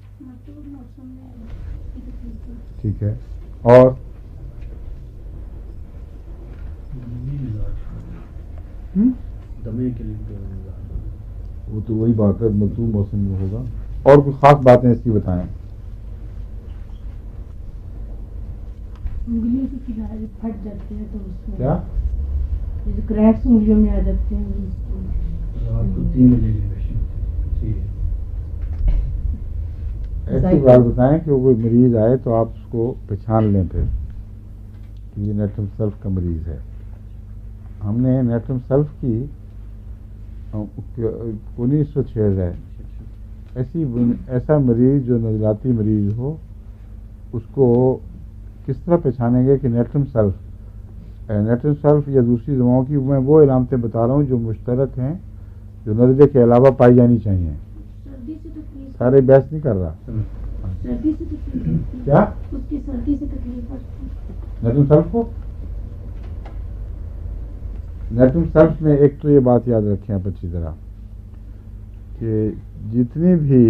ٹھیک ہے، اور دمے کے لیے وہ تو وہی بات ہے، مزدور موسم میں ہوگا۔ اور کچھ خاص باتیں اس کی بتائیں۔ انگلیوں کے کنارے پھٹ جاتے ہیں تو اس میں کیا یہ جو کریکس انگلیوں میں آ جاتے ہیں، رات کو 3 بجے کی ایسی بات بتائیں کہ وہ کوئی مریض آئے تو آپ اس کو پہچان لیں پھر کہ یہ نیٹرم سلف کا مریض ہے۔ ہم نے نیٹرم سلف کی 1906 ہے، ایسا مریض جو نزلاتی مریض ہو اس کو کس طرح پہچانیں گے کہ نیٹرم سلف یا دوسری دواؤں کی میں وہ علامتیں بتا رہا ہوں جو مشترک ہیں، جو نزلے کے علاوہ پائی جانی چاہیے۔ سارے بحث نہیں کر رہا. سردی سے تکلیف ہوتی ہے. کیا اس کی سردی سے تکلیف ہوتی ہے. نیٹرم سلف کو نیٹرم سلف میں ایک تو یہ بات یاد رکھیں آپ اچھی طرح کہ جتنی بھی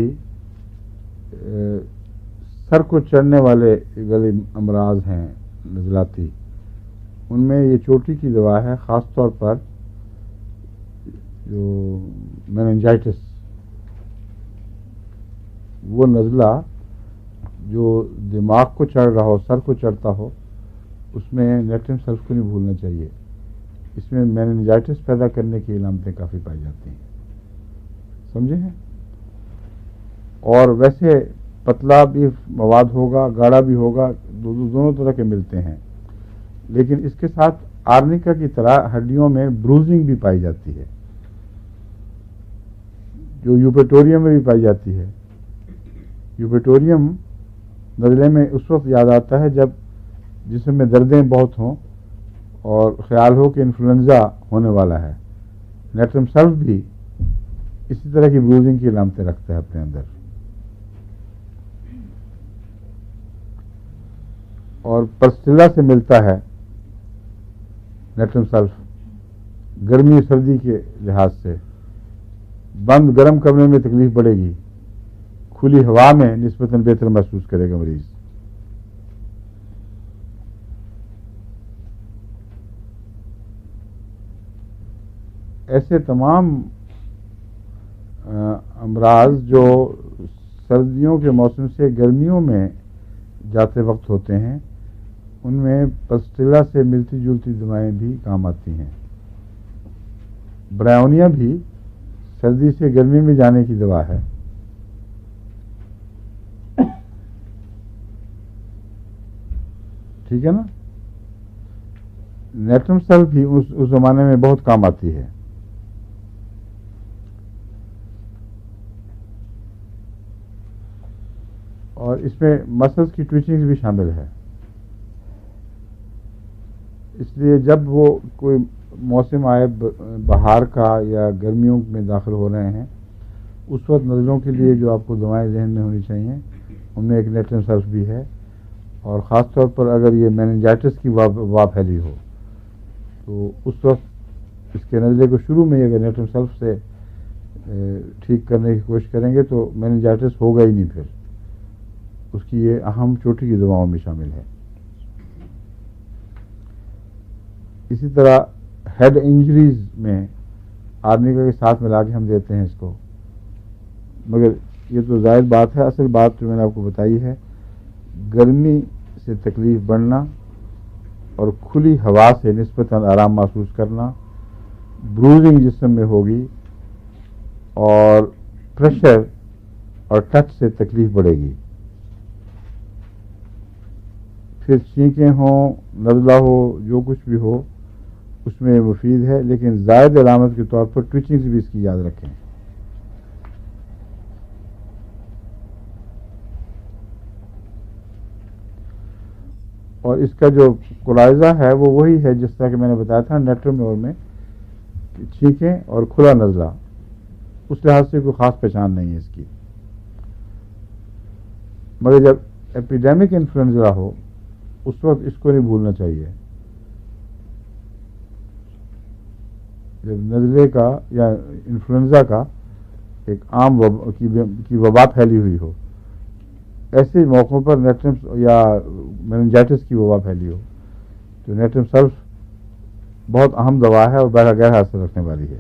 سر کو چڑھنے والے گلے امراض ہیں نزلاتی، ان میں یہ چوٹی کی دوا ہے، خاص طور پر جو میننجائٹس، وہ نزلہ جو دماغ کو چڑھ رہا ہو، سر کو چڑھتا ہو، اس میں نیٹرم سلف کو نہیں بھولنا چاہیے. اس میں میننجائٹس پیدا کرنے کی علامتیں کافی پائی جاتی ہیں، سمجھے ہیں. اور ویسے پتلا بھی مواد ہوگا، گاڑھا بھی ہوگا، دونوں طرح کے ملتے ہیں، لیکن اس کے ساتھ آرنیکا کی طرح ہڈیوں میں بروزنگ بھی پائی جاتی ہے، جو یوپیٹوریم میں بھی پائی جاتی ہے. یوپیٹوریم نزلے میں اس وقت یاد آتا ہے جب جسم میں دردیں بہت ہوں اور خیال ہو کہ انفلوئنزا ہونے والا ہے. نیٹرم سلف بھی اسی طرح کی بروزنگ کی علامتیں رکھتا ہے اپنے اندر. اور پرسٹیلا سے ملتا ہے نیٹرم سلف گرمی سردی کے لحاظ سے. بند گرم کمرے میں تکلیف بڑھے گی، کھلی ہوا میں نسبتاً بہتر محسوس کرے گا مریض. ایسے تمام امراض جو سردیوں کے موسم سے گرمیوں میں جاتے وقت ہوتے ہیں، ان میں پسٹیلا سے ملتی جلتی دوائیں بھی کام آتی ہیں. برائونیا بھی سردی سے گرمی میں جانے کی دوا ہے. ٹھیک ہے نا. نیٹرم سلف بھی اس زمانے میں بہت کام آتی ہے. اور اس میں مسلس کی ٹویچنگز بھی شامل ہے. اس لیے جب وہ کوئی موسم آئے بہار کا یا گرمیوں میں داخل ہو رہے ہیں، اس وقت نزلوں کے لیے جو آپ کو دوائیں ذہن میں ہونی چاہیے ان میں ایک نیٹرم سلف بھی ہے. اور خاص طور پر اگر یہ میننجائٹس کی وبا پھیلی ہو تو اس وقت اس کے نزلے کو شروع میں اگر نیٹرم سلف سے ٹھیک کرنے کی کوشش کریں گے تو میننجائٹس ہوگا ہی نہیں. پھر اس کی یہ اہم چوٹی کی دواؤں میں شامل ہے. اسی طرح ہیڈ انجریز میں آرنیکا کے ساتھ ملا کے ہم دیتے ہیں اس کو، مگر یہ تو زائد بات ہے. اصل بات جو میں نے آپ کو بتائی ہے، گرمی سے تکلیف بڑھنا اور کھلی ہوا سے نسبتاً آرام محسوس کرنا، بروزنگ جسم میں ہوگی اور پریشر اور ٹچ سے تکلیف بڑھے گی. پھر چھینکیں ہوں، نزلہ ہو، جو کچھ بھی ہو اس میں مفید ہے، لیکن زائد علامت کے طور پر ٹویچنگز بھی اس کی یاد رکھیں. اور اس کا جو قلاعظہ ہے وہ وہی ہے جس طرح کہ میں نے بتایا تھا نیٹرم اور میں چھینکیں اور کھلا نزلہ. اس لحاظ سے کوئی خاص پہچان نہیں ہے اس کی. مگر جب ایپیڈیمک انفلوئنزا ہو اس وقت اس کو نہیں بھولنا چاہیے. جب نزلے کا یا انفلوئنزا کا ایک عام کی وبا پھیلی ہوئی ہو، ایسے موقعوں پر نیٹرم یا میننجائٹس کی وبا پھیلی ہو تو نیٹرم سلف بہت اہم دوا ہے اور بڑا گہرا اثر رکھنے والی ہے.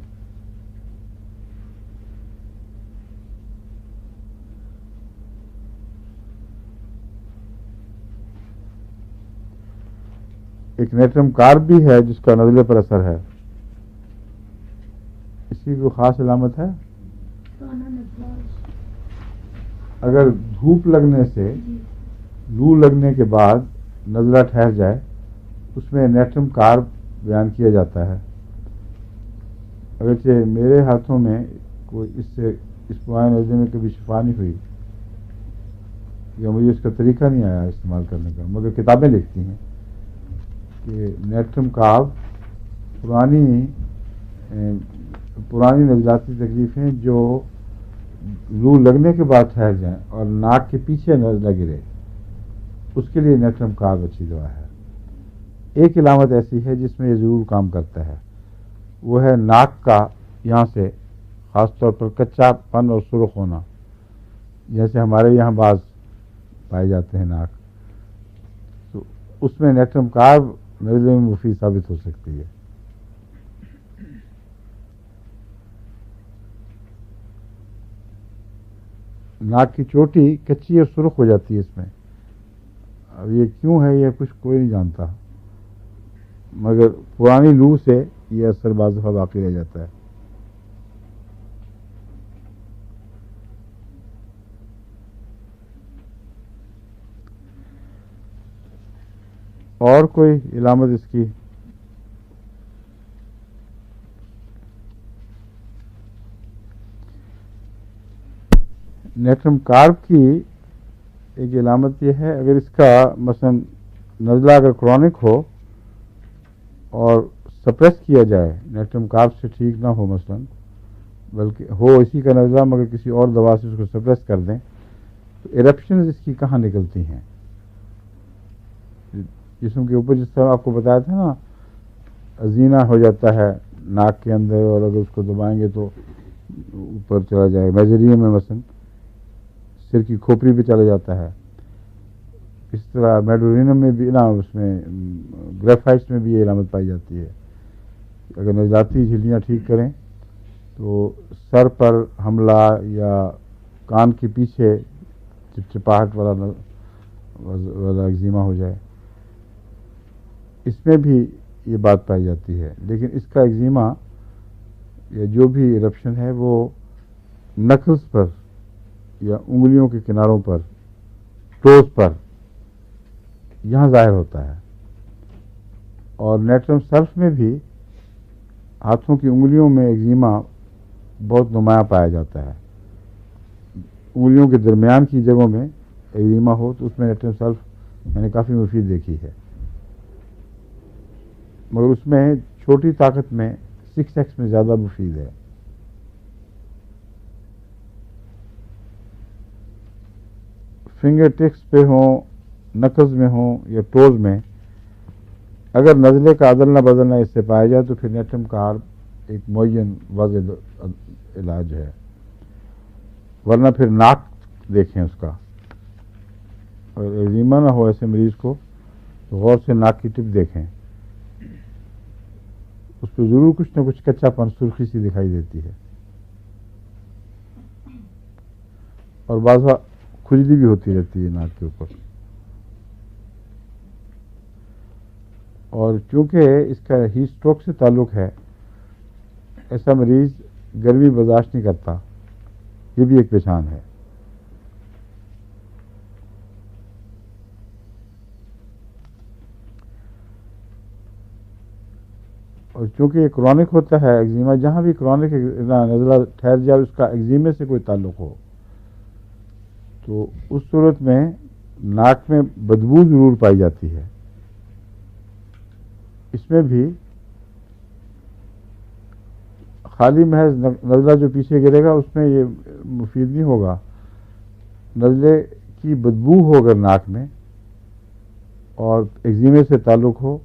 ایک نیٹرم کارب بھی ہے جس کا نزلے پر اثر ہے. اس کی کوئی خاص علامت ہے؟ اگر دھوپ لگنے سے، لو لگنے کے بعد نزلہ ٹھہر جائے، اس میں نیٹرم کارب بیان کیا جاتا ہے. اگرچہ میرے ہاتھوں میں کوئی اس پرائے نزلے میں کبھی شفا نہیں ہوئی یا مجھے اس کا طریقہ نہیں آیا استعمال کرنے کا، مگر کتابیں لکھتی ہیں کہ نیٹرم کارب پرانی نزلاتی تکلیفیں جو لو لگنے کے بعد ٹھہر جائیں اور ناک کے پیچھے نہ گرے، اس کے لیے نیٹرم کارب اچھی دوا ہے۔ ایک علامت ایسی ہے جس میں یہ ضرور کام کرتا ہے، وہ ہے ناک کا یہاں سے خاص طور پر کچا پن اور سرخ ہونا، جیسے ہمارے یہاں بعض پائے جاتے ہیں ناک، تو اس میں نیٹرم کارب نزلے میں مفید ثابت ہو سکتی ہے۔ ناک کی چوٹی کچی اور سرخ ہو جاتی ہے اس میں، اب یہ کیوں ہے یہ کچھ کوئی نہیں جانتا، مگر پرانی لو سے یہ اثر بعض دفعہ باقی رہ جاتا ہے۔ اور کوئی علامت اس کی؟ نیٹرم کارب کی ایک علامت یہ ہے، اگر اس کا مثلا نزلہ اگر کرونک ہو اور سپریس کیا جائے، نیٹرم کارب سے ٹھیک نہ ہو مثلا، بلکہ ہو اسی کا نزلہ مگر کسی اور دوا سے اس کو سپریس کر دیں، تو ایرپشنز اس کی کہاں نکلتی ہیں جسم کے اوپر، جس طرح آپ کو بتایا تھا نا، ازینہ ہو جاتا ہے ناک کے اندر، اور اگر اس کو دبائیں گے تو اوپر چلا جائے، میجریم میں مثلا سر کی کھوپڑی پہ چلا جاتا ہے، اس طرح میڈورینم میں بھی نا، اس میں گریفائٹس میں بھی یہ علامت پائی جاتی ہے۔ اگر نزلاتی جھلیاں ٹھیک کریں تو سر پر حملہ یا کان کے پیچھے چپچپاہٹ والا ایگزیما ہو جائے، اس میں بھی یہ بات پائی جاتی ہے، لیکن اس کا ایگزیما یا جو بھی ایرپشن ہے وہ نکلز پر یا انگلیوں کے کناروں پر، ٹوز پر، یہاں ظاہر ہوتا ہے، اور نیٹرم سرف میں بھی ہاتھوں کی انگلیوں میں ایگزیما بہت نمایاں پایا جاتا ہے۔ انگلیوں کے درمیان کی جگہوں میں ایگزیما ہو تو اس میں نیٹرم سرف میں نے کافی مفید دیکھی ہے، مگر اس میں چھوٹی طاقت میں 6x میں زیادہ مفید ہے۔ فنگر ٹپس پہ ہوں، نکلز میں ہوں یا ٹوز میں، اگر نزلے کا عدلنا بدلنا اس سے پایا جائے تو پھر نیٹرم کارب ایک معین واضح علاج ہے، ورنہ پھر ناک دیکھیں اس کا، اگر ایگزیما نہ ہو ایسے مریض کو تو غور سے ناک کی ٹپ دیکھیں، اس پہ ضرور کچھ نہ کچھ کچا پن، سرخی سی دکھائی دیتی ہے، اور بعض کھجلی بھی ہوتی رہتی ہے ناک کے اوپر، اور چونکہ اس کا ہیٹ اسٹروک سے تعلق ہے، ایسا مریض گرمی برداشت نہیں کرتا، یہ بھی ایک پہچان ہے۔ اور چونکہ یہ کرونک ہوتا ہے ایگزیما، جہاں بھی کرونک نزلہ ٹھہر جائے اس کا ایگزیمے سے کوئی تعلق ہو، تو اس صورت میں ناک میں بدبو ضرور پائی جاتی ہے، اس میں بھی خالی محض نزلہ جو پیچھے گرے گا اس میں یہ مفید نہیں ہوگا، نزلے کی بدبو ہو اگر ناک میں اور ایگزیمے سے تعلق ہو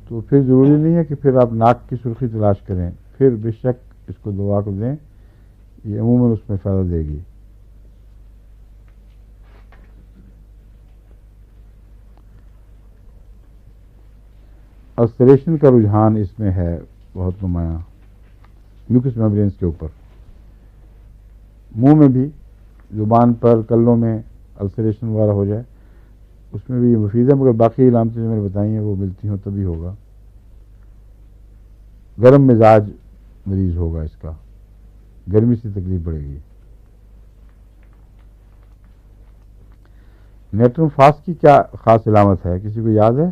تو پھر ضروری نہیں ہے کہ پھر آپ ناک کی سرخی تلاش کریں، پھر بے شک اس کو دوا کو دیں، یہ عموماً اس میں فائدہ دے گی۔ السریشن کا رجحان اس میں ہے بہت نمایاں، میوکس میمبرینز کے اوپر، منہ میں بھی، زبان پر، کلوں میں السریشن وغیرہ ہو جائے اس میں بھی یہ مفید ہے، مگر باقی علامتیں جو میں نے بتائی ہیں وہ ملتی ہوں تبھی ہوگا۔ گرم مزاج مریض ہوگا، اس کا گرمی سے تکلیف بڑھے گی۔ نیٹرم فاسٹ کی کیا خاص علامت ہے، کسی کو یاد ہے؟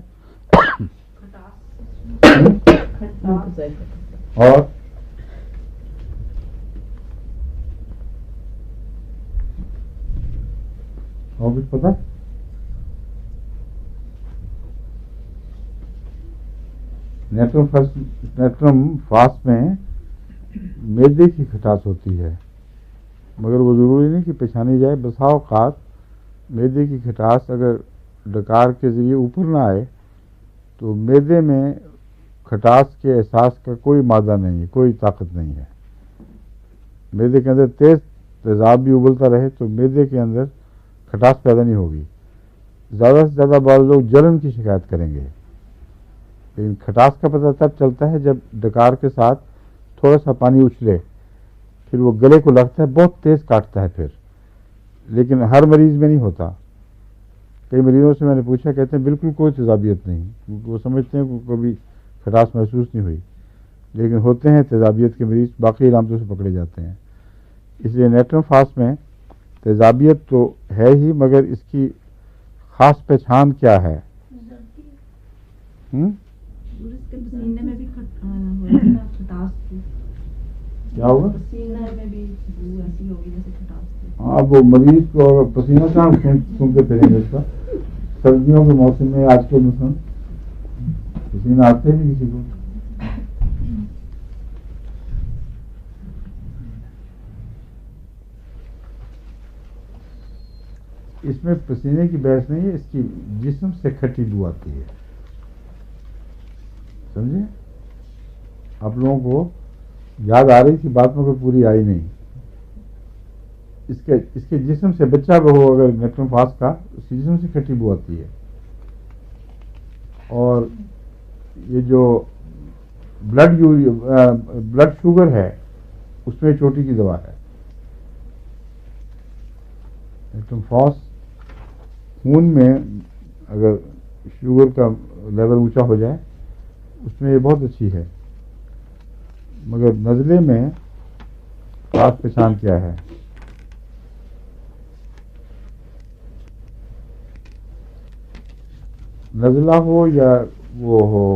اور کچھ پتا؟ نیٹرم فاسٹ میں معدے کی کھٹاس ہوتی ہے، مگر وہ ضروری نہیں کہ پہچانی جائے. بسا اوقات معدے کی کھٹاس اگر ڈکار کے ذریعے اوپر نہ آئے تو معدے میں کھٹاس کے احساس کا کوئی مادہ نہیں ہے, کوئی طاقت نہیں ہے. معدے کے اندر تیز تیزاب بھی ابلتا رہے تو معدے کے اندر کھٹاس پیدا نہیں ہوگی. زیادہ سے زیادہ بعض لوگ جلن کی شکایت کریں گے, لیکن کھٹاس کا پتہ تب چلتا ہے جب ڈکار کے ساتھ تھوڑا سا پانی اچھلے, پھر وہ گلے کو لگتا ہے, بہت تیز کاٹتا ہے پھر. لیکن ہر مریض میں نہیں ہوتا. کئی مریضوں سے میں نے پوچھا, کہتے ہیں بالکل کوئی تیزابیت نہیں, کیونکہ وہ سمجھتے ہیں کہ کبھی کھٹاس محسوس نہیں ہوئی. لیکن ہوتے ہیں تیزابیت کے مریض, باقی علامتوں سے پکڑے جاتے ہیں. اس لیے نیٹرم فاسٹ میں تیزابیت تو ہے ہی, مگر اس کی خاص پہچان کیا ہے؟ اس کے پسینے میں بھی کھٹاس تھی. کیا ہوگا؟ پسینے میں بھی بو ایسی ہوگی جیسے کھٹاس تھی. ہاں, وہ مریض کو پسینہ کہاں سنتے پھریں گے. اس کا سردیوں کے موسم میں آج کے موسم پسینہ آتے ہی کسی کو. اس میں پسینے کی بحث نہیں ہے, اس کی جسم سے کھٹی بو آتی ہے. سمجھے؟ آپ لوگوں کو یاد آ رہی تھی بات, مگر پوری آئی نہیں. اس کے جسم سے بچہ بہو اگر نیٹرم فاس کا, اس کے جسم سے کھٹی بو آتی ہے. اور یہ جو بلڈ شوگر ہے اس میں چوٹی کی دوا ہے. نیٹرم فاس خون میں اگر شوگر کا لیول اونچا ہو جائے اس میں یہ بہت اچھی ہے. مگر نزلے میں خاص پہچان کیا ہے؟ نزلہ ہو یا وہ ہو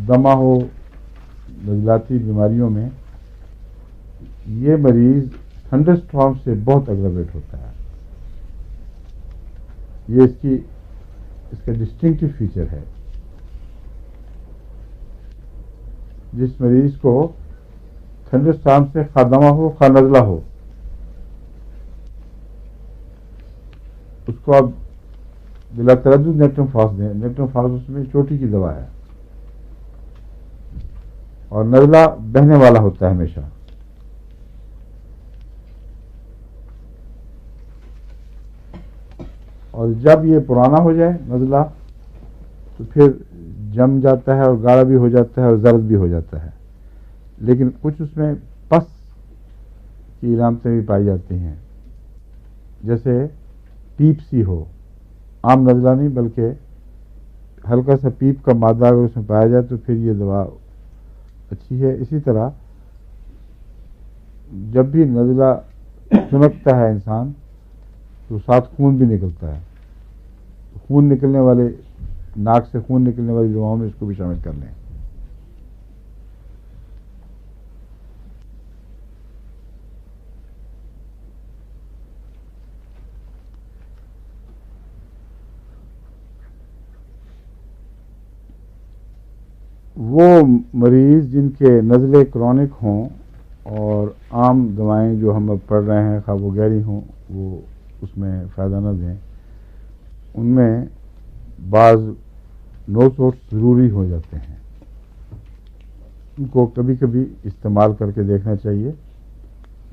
دمہ ہو, نزلاتی بیماریوں میں یہ مریض تھنڈر اسٹارم سے بہت اگراویٹ ہوتا ہے. یہ اس کا ڈسٹنکٹیو فیچر ہے. جس مریض کو تھنڈر اسٹارم سے خواہ دمہ ہو خواہ نزلہ ہو, اس کو آپ بلا تردد نیٹرم فاس دیں. نیٹرم فاس اس میں چوٹی کی دوا ہے, اور نزلہ بہنے والا ہوتا ہے ہمیشہ. اور جب یہ پرانا ہو جائے نزلہ تو پھر جم جاتا ہے اور گاڑھا بھی ہو جاتا ہے اور زرد بھی ہو جاتا ہے. لیکن کچھ اس میں پس کی علامتیں بھی پائی جاتی ہیں, جیسے پیپ سی ہو. عام نزلہ نہیں بلکہ ہلکا سا پیپ کا مادہ اگر اس میں پایا جائے تو پھر یہ دوا اچھی ہے. اسی طرح جب بھی نزلہ سنکتا ہے انسان تو ساتھ خون بھی نکلتا ہے. خون نکلنے والے, ناک سے خون نکلنے والی دواؤں میں اس کو بھی شامل کر لیں. وہ مریض جن کے نزلے کرونک ہوں اور عام دوائیں جو ہم اب پڑھ رہے ہیں خواہ وہ گہری ہوں وہ اس میں فائدہ نہ دیں, ان میں بعض نوسوٹس ضروری ہو جاتے ہیں. ان کو کبھی کبھی استعمال کر کے دیکھنا چاہیے.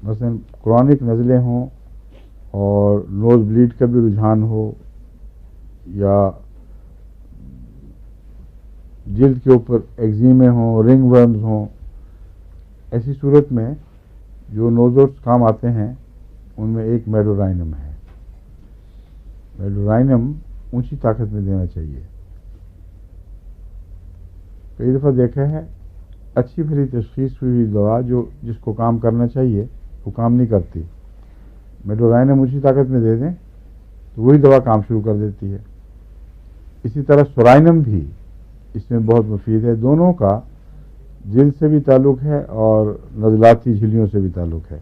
مثلا کرونک نزلے ہوں اور نوز بلیڈ کا بھی رجحان ہو, یا جلد کے اوپر ایگزیمے ہوں, رنگ ورمز ہوں, ایسی صورت میں جو نوزوٹس کام آتے ہیں ان میں ایک میڈورائنم ہے. میڈورائنم اونچی طاقت میں دینا چاہیے. کئی دفعہ دیکھا ہے اچھی بھلی تشخیص ہوئی دوا جس کو کام کرنا چاہیے وہ کام نہیں کرتی. میڈورائنم اونچی طاقت میں دے دیں تو وہی دوا کام شروع کر دیتی ہے. اسی طرح سورائنم بھی اس میں بہت مفید ہے. دونوں کا جلد سے بھی تعلق ہے اور نزلاتی جھلیوں سے بھی تعلق ہے.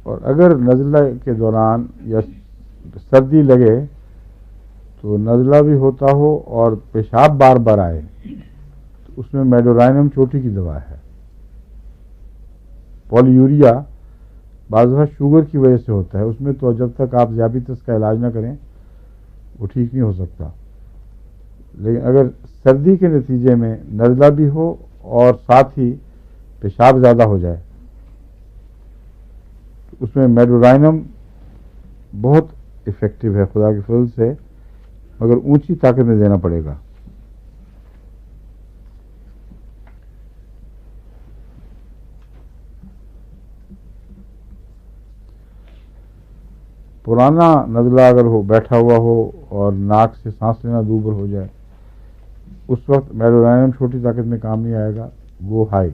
اور اگر نزلہ کے دوران یا سردی لگے تو نزلہ بھی ہوتا ہو اور پیشاب بار بار آئے تو اس میں میڈورائنم چوٹی کی دوا ہے. پولی یوریا بعض دفعہ شوگر کی وجہ سے ہوتا ہے، اس میں تو جب تک آپ ذیابیطس کا علاج نہ کریں وہ ٹھیک نہیں ہو سکتا. لیکن اگر سردی کے نتیجے میں نزلہ بھی ہو اور ساتھ ہی پیشاب زیادہ ہو جائے تو اس میں میڈورائنم بہت افیکٹو ہے خدا کے فضل سے، مگر اونچی طاقت میں دینا پڑے گا. پرانا نزلہ اگر ہو بیٹھا ہوا ہو اور ناک سے سانس لینا دوبر ہو جائے اس وقت میڈورائنم چھوٹی طاقت میں کام نہیں آئے گا. وہ ہائی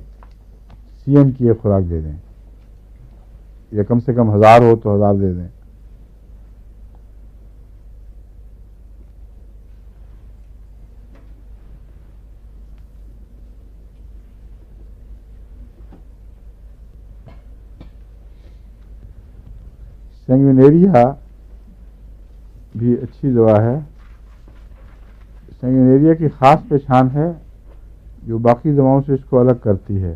CM کی ایک خوراک دے دیں، یا کم سے کم 1000 ہو تو 1000 دے دیں. سینگوینیریا بھی اچھی دوا ہے. سینگوینیریا کی خاص پہچان ہے جو باقی دواؤں سے اس کو الگ کرتی ہے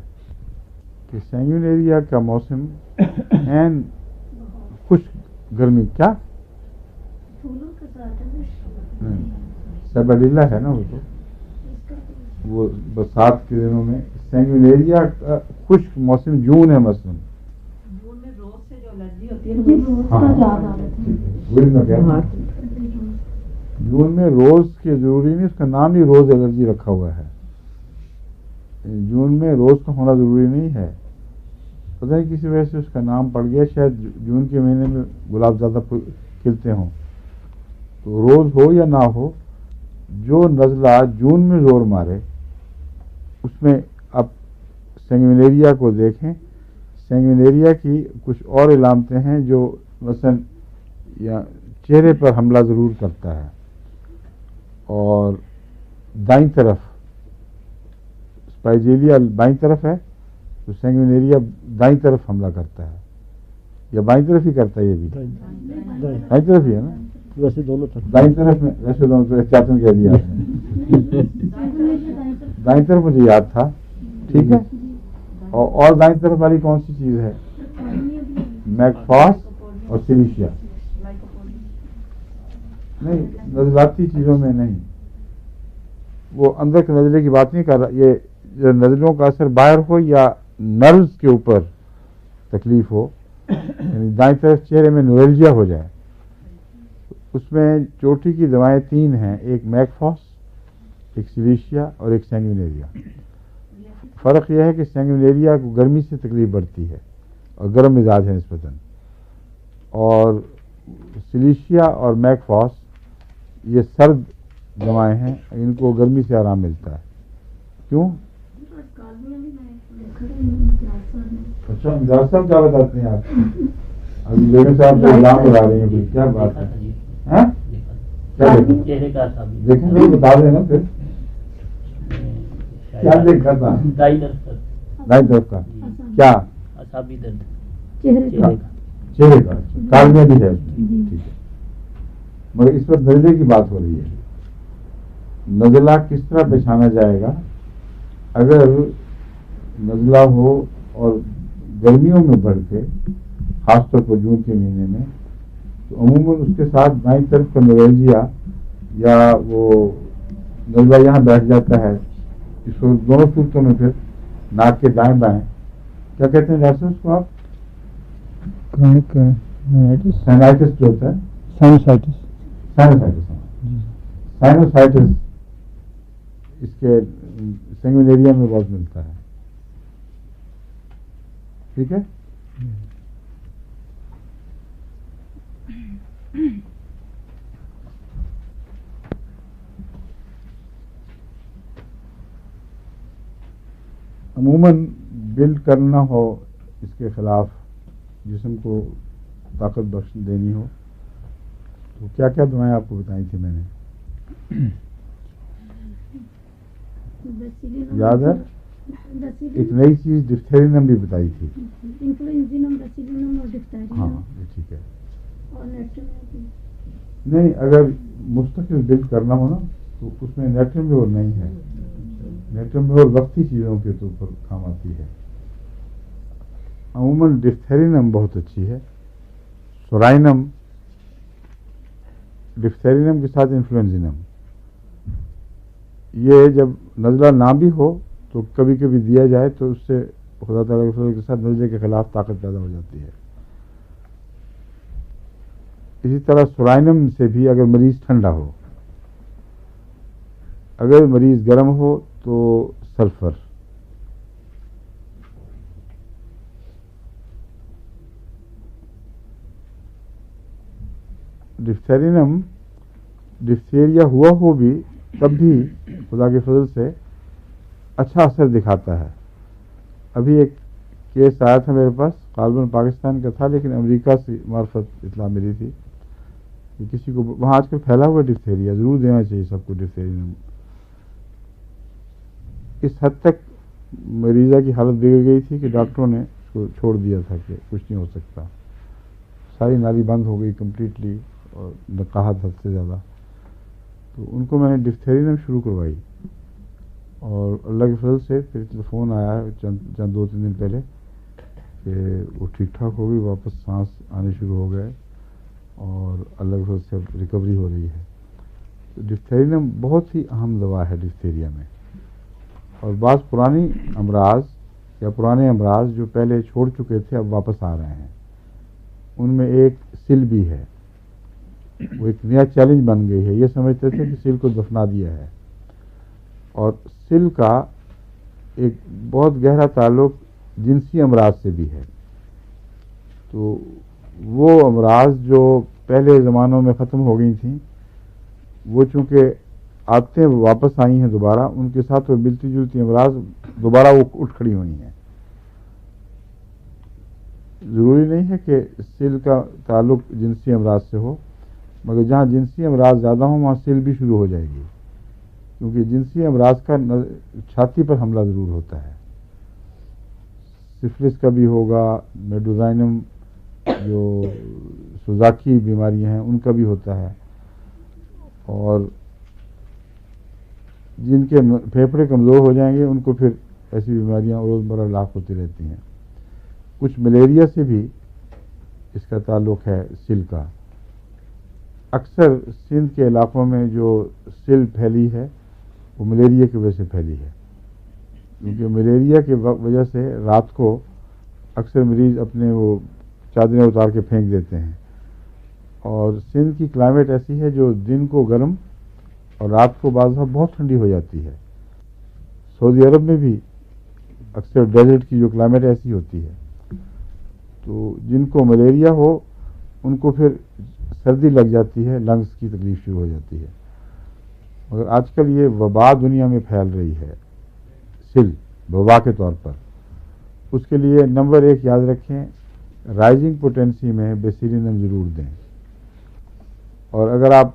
کہ سینگوینیریا کا موسم این خشک گرمی کیا پھولوں کے ساتھ سیباڈیلا ہے نا وہ برسات کے دنوں میں. سینگوینیریا کا خشک موسم جون ہے مثلاً. جون میں روز سے جو الرجی ہوتی ہے جون میں روز کے ضروری نہیں، اس کا نام ہی روز الرجی رکھا ہوا ہے. جون میں روز کا ہونا ضروری نہیں ہے، پتہ نہیں کسی وجہ سے اس کا نام پڑ گیا. شاید جون کے مہینے میں گلاب زیادہ کھلتے ہوں. تو روز ہو یا نہ ہو، جو نزلہ جون میں زور مارے اس میں آپ سینگوینیریا کو دیکھیں. سینگوینیریا کی کچھ اور علامتیں ہیں جو مثلا یا چہرے پر حملہ ضرور کرتا ہے، اور دائیں طرف اسپائجیلیا بائیں طرف ہے تو سینگوینیریا دائیں طرف حملہ کرتا ہے، یا بائیں طرف ہی کرتا ہے. یہ بھی دائیں طرف ہی ہے نا، ویسے دونوں طرف دائیں طرف میں ویسے دونوں طرف احتیاطاً کہہ دیا آپ نے. دائیں طرف مجھے یاد تھا، ٹھیک ہے. اور دائیں طرف والی کون سی چیز ہے؟ میکفاس اور سیلیشیا. نہیں، نزلاتی چیزوں میں نہیں، وہ اندر کے نزلے کی بات نہیں کر رہا. یہ جو نزلوں کا اثر باہر ہو یا نروز کے اوپر تکلیف ہو، یعنی دائیں طرف چہرے میں نویلجیا ہو جائے، اس میں چوٹی کی دوائیں 3 ہیں، ایک میکفاس، ایک سیلیشیا اور ایک سینگوینیریا. فرق یہ ہے کہ سینگوینیریا کو گرمی سے تکلیف بڑھتی ہے اور گرم مزاج ہے نسبتاً، اور سیلیشیا اور میکفاس یہ سرد دوائیں ہیں، ان کو گرمی سے آرام ملتا ہے. کیوں؟ اچھا امداد صاحب کیا بتاتے ہیں آپ؟ ابھی بیگم صاحب سے الزام لگا رہی ہیں، کیا بات ہے؟ کیا دیکھیں تو بتا دیں نا پھر کیا دیکھا تھا. دائیں طرف کا کیا؟ چہرے کا کالمیاں بھی ہے، ٹھیک ہے. مگر اس وقت نزلے کی بات ہو رہی ہے. نزلہ کس طرح پہچانا جائے گا؟ اگر نزلہ ہو اور گرمیوں میں بڑھ کے، خاص طور پر جون کے مہینے میں، تو عموماً اس کے ساتھ دائیں طرف کا نویلجیا یا وہ نزلہ یہاں بیٹھ جاتا ہے. اس کو دونوں صورتوں میں پھر ناک کے دائیں بائیں کیا کہتے ہیں ڈاکٹر اس کو آپ؟ سائنائٹس جو ہوتا ہے، سائنوسائٹس اس کے سینگوینیریا میں بہت ملتا ہے. ٹھیک ہے. عموماً بلڈ کرنا ہو اس کے خلاف، جسم کو طاقت بخش دینی ہو، تو کیا کیا دعائیں آپ کو بتائی تھی میں نے؟ یاد ہے؟ ایک نئی چیز ڈفتیرینم بھی بتائی تھی. ہاں یہ ٹھیک ہے. نہیں، اگر مستقل بلڈ کرنا ہو نا تو اس میں نیٹرم اور نہیں ہے. نیٹرم اور وقتی چیزوں کے تو پر کام آتی ہے. عموماً ڈپتھیرینم بہت اچھی ہے. سورائنم ڈپتھیرینم کے ساتھ انفلوئنزینم. یہ جب نزلہ نہ بھی ہو تو کبھی کبھی دیا جائے تو اس سے خدا تعالیٰ کے فضل کے ساتھ نزلے کے خلاف طاقت پیدا ہو جاتی ہے. اسی طرح سورائنم سے بھی اگر مریض ٹھنڈا ہو، اگر مریض گرم ہو تو سلفر. ڈپتھیرینم ڈپتھیریا ہوا ہو بھی تب بھی خدا کے فضل سے اچھا اثر دکھاتا ہے. ابھی ایک کیس آیا تھا میرے پاس، غالباً پاکستان کا تھا لیکن امریکہ سے معرفت اطلاع ملی تھی کہ کسی کو وہاں آج کل پھیلا ہوا ڈپتھیریا، ضرور دینا چاہیے سب کو ڈپتھیرینم. اس حد تک مریضہ کی حالت بگڑ گئی تھی کہ ڈاکٹروں نے اس کو چھوڑ دیا تھا کہ کچھ نہیں ہو سکتا. ساری نالی بند ہو گئی کمپلیٹلی اور نقاہت حد سے زیادہ. تو ان کو میں نے ڈپتھیرینم شروع کروائی اور اللہ کے فضل سے پھر فون آیا چند 2-3 دن پہلے کہ وہ ٹھیک ٹھاک ہو گئی، واپس سانس آنے شروع ہو گئے اور اللہ کے فضل سے اب ریکوری ہو رہی ہے. تو ڈپتھیرینم بہت ہی اہم دوا ہے ڈپتھیریا میں. اور بعض پرانی امراض یا پرانے امراض جو پہلے چھوڑ چکے تھے اب واپس آ رہے ہیں. ان میں ایک سل بھی ہے. وہ ایک نیا چیلنج بن گئی ہے. یہ سمجھتے تھے کہ سل کو دفنا دیا ہے، اور سل کا ایک بہت گہرا تعلق جنسی امراض سے بھی ہے. تو وہ امراض جو پہلے زمانوں میں ختم ہو گئی تھیں وہ چونکہ آتے واپس آئی ہیں دوبارہ، ان کے ساتھ وہ ملتی جلتی امراض دوبارہ وہ اٹھ کھڑی ہوئی ہیں. ضروری نہیں ہے کہ سل کا تعلق جنسی امراض سے ہو، مگر جہاں جنسی امراض زیادہ ہوں وہاں سل بھی شروع ہو جائے گی، کیونکہ جنسی امراض کا چھاتی پر حملہ ضرور ہوتا ہے. سفلس کا بھی ہوگا، میڈوزائنم جو سوزاکی بیماریاں ہیں ان کا بھی ہوتا ہے، اور جن کے پھیپھڑے کمزور ہو جائیں گے ان کو پھر ایسی بیماریاں روزمرہ لاحق ہوتی رہتی ہیں. کچھ ملیریا سے بھی اس کا تعلق ہے سل کا. اکثر سندھ کے علاقوں میں جو سل پھیلی ہے وہ ملیریا کی وجہ سے پھیلی ہے، کیونکہ ملیریا کی وجہ سے رات کو اکثر مریض اپنے وہ چادریں اتار کے پھینک دیتے ہیں. اور سندھ کی کلائمیٹ ایسی ہے جو دن کو گرم اور رات کو بعض دفعہ بہت ٹھنڈی ہو جاتی ہے. سعودی عرب میں بھی اکثر ڈیزرٹ کی جو کلائمیٹ ایسی ہوتی ہے، تو جن کو ملیریا ہو ان کو پھر سردی لگ جاتی ہے، لنگس کی تکلیف شروع ہو جاتی ہے. مگر آج کل یہ وبا دنیا میں پھیل رہی ہے، سل وبا کے طور پر. اس کے لیے نمبر 1 یاد رکھیں، رائزنگ پوٹینسی میں بیسیلینم ضرور دیں. اور اگر آپ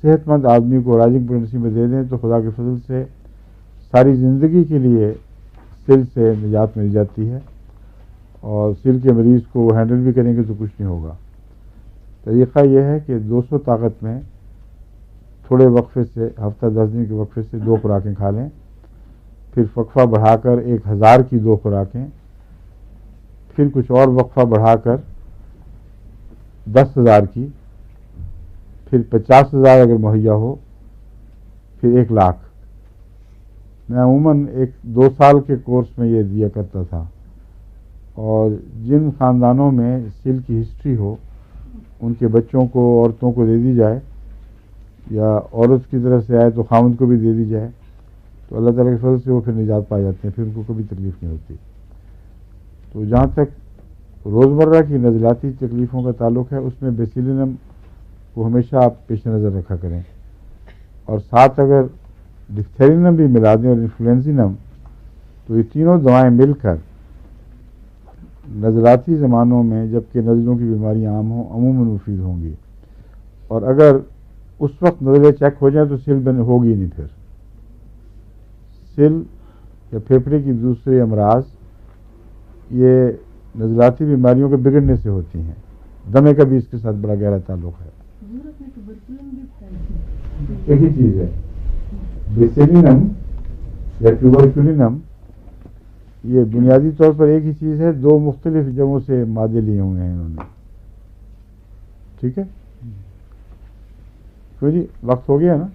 صحت مند آدمی کو رائزنگ پوٹینسی میں دے دیں تو خدا کے فضل سے ساری زندگی کے لیے سل سے نجات مل جاتی ہے، اور سل کے مریض کو وہ ہینڈل بھی کریں گے تو کچھ نہیں ہوگا. طریقہ یہ ہے کہ 200 طاقت میں تھوڑے وقفے سے، ہفتہ 10 دن کے وقفے سے 2 خوراکیں کھا لیں، پھر وقفہ بڑھا کر 1000 کی 2 خوراکیں، پھر کچھ اور وقفہ بڑھا کر 10,000 کی، پھر 50,000 اگر مہیا ہو، پھر 1,00,000. میں عموماً 2 سال کے کورس میں یہ دیا کرتا تھا. اور جن خاندانوں میں سل کی ہسٹری ہو ان کے بچوں کو، عورتوں کو دے دی جائے، یا عورت کی طرف سے آئے تو خاوند کو بھی دے دی جائے، تو اللہ تعالیٰ کے فضل سے وہ پھر نجات پا جاتے ہیں، پھر ان کو کبھی تکلیف نہیں ہوتی. تو جہاں تک روزمرہ کی نزلاتی تکلیفوں کا تعلق ہے اس میں بیسیلینم کو ہمیشہ آپ پیش نظر رکھا کریں. اور ساتھ اگر ڈپتھیرینم بھی ملا دیں اور انفلوئنزینم، تو یہ تینوں دوائیں مل کر نزلاتی زمانوں میں جبکہ نزلوں کی بیماریاں عام ہوں عموماً مفید ہوں گی. اور اگر اس وقت نزلیں چیک ہو جائیں تو سل ہوگی نہیں. پھر سل یا پھیپھڑے کی دوسرے امراض یہ نزلاتی بیماریوں کے بگڑنے سے ہوتی ہیں. دمے کا بھی اس کے ساتھ بڑا گہرا تعلق ہے. ضرورت میں تو برکلن بھی پھیلتی ہے. ایک ہی چیز ہے. بیسیلینم یا ٹیوبرکولینم یہ بنیادی طور پر ایک ہی چیز ہے, دو مختلف جگہوں سے مادے لیے ہوئے ہیں انہوں نے. ٹھیک ہے تو جی وقت ہو گیا نا.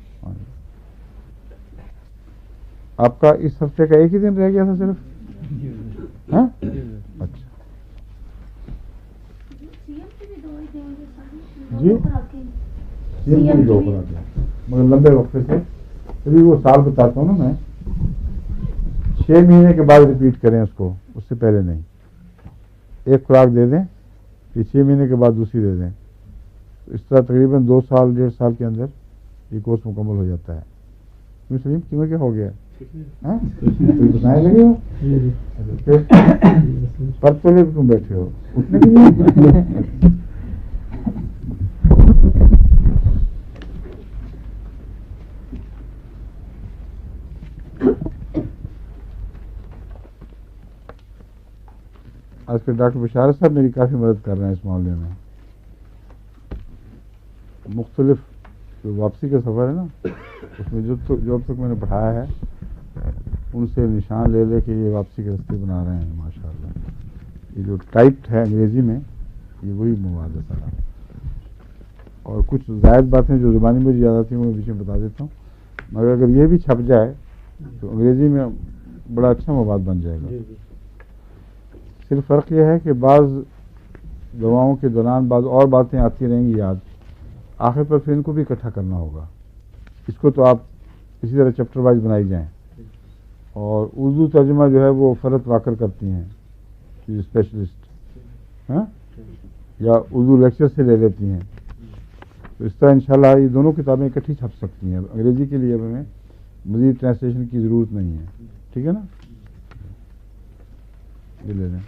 آپ کا اس ہفتے کا ایک ہی دن رہ گیا تھا صرف. ہاں اچھا جی سیم دو پر آتے ہیں مگر لمبے وقفے سے. ابھی وہ سال بتاتا ہوں نا میں, 6 مہینے کے بعد ریپیٹ کریں اس کو, اس سے پہلے نہیں. ایک خوراک دے دیں پھر 6 مہینے کے بعد دوسری دے دیں. اس طرح تقریباً 2 سال 1.5 سال کے اندر یہ کورس مکمل ہو جاتا ہے. کیوں سلیم کیوں کیا ہو گیا؟ بتانے لگے ہو پھر پر تو لے تم بیٹھے ہو اٹھنے کے لیے. آج کل ڈاکٹر بشارت صاحب میری کافی مدد کر رہے ہیں اس معاملے میں. مختلف جو واپسی کا سفر ہے نا اس میں جو اب تک میں نے پڑھایا ہے ان سے نشان لے لے کے یہ واپسی کے رستے بنا رہے ہیں ماشاء اللہ. یہ جو ٹائپڈ ہے انگریزی میں یہ وہی مواد ہے سارا. اور کچھ زائد باتیں جو زبانی مجھے یاد آتی ہیں وہ میں بیچ میں بتا دیتا ہوں. مگر اگر یہ بھی چھپ جائے تو انگریزی میں بڑا اچھا مواد بن جائے گا. صرف فرق یہ ہے کہ بعض دواؤں کے دوران بعض اور باتیں آتی رہیں گی یاد, آخر پر پھر ان کو بھی اکٹھا کرنا ہوگا. اس کو تو آپ اسی طرح چیپٹر وائز بنائی جائیں. اور اردو ترجمہ جو ہے وہ فرت واکر کرتی ہیں اسپیشلسٹ, ہاں یا اردو لیکچر سے لے لیتی ہیں. تو اس طرح انشاءاللہ یہ دونوں کتابیں اکٹھی چھپ سکتی ہیں. انگریزی کے لیے اب ہمیں مزید ٹرانسلیشن کی ضرورت نہیں ہے. ٹھیک ہے نا, یہ لے لیں.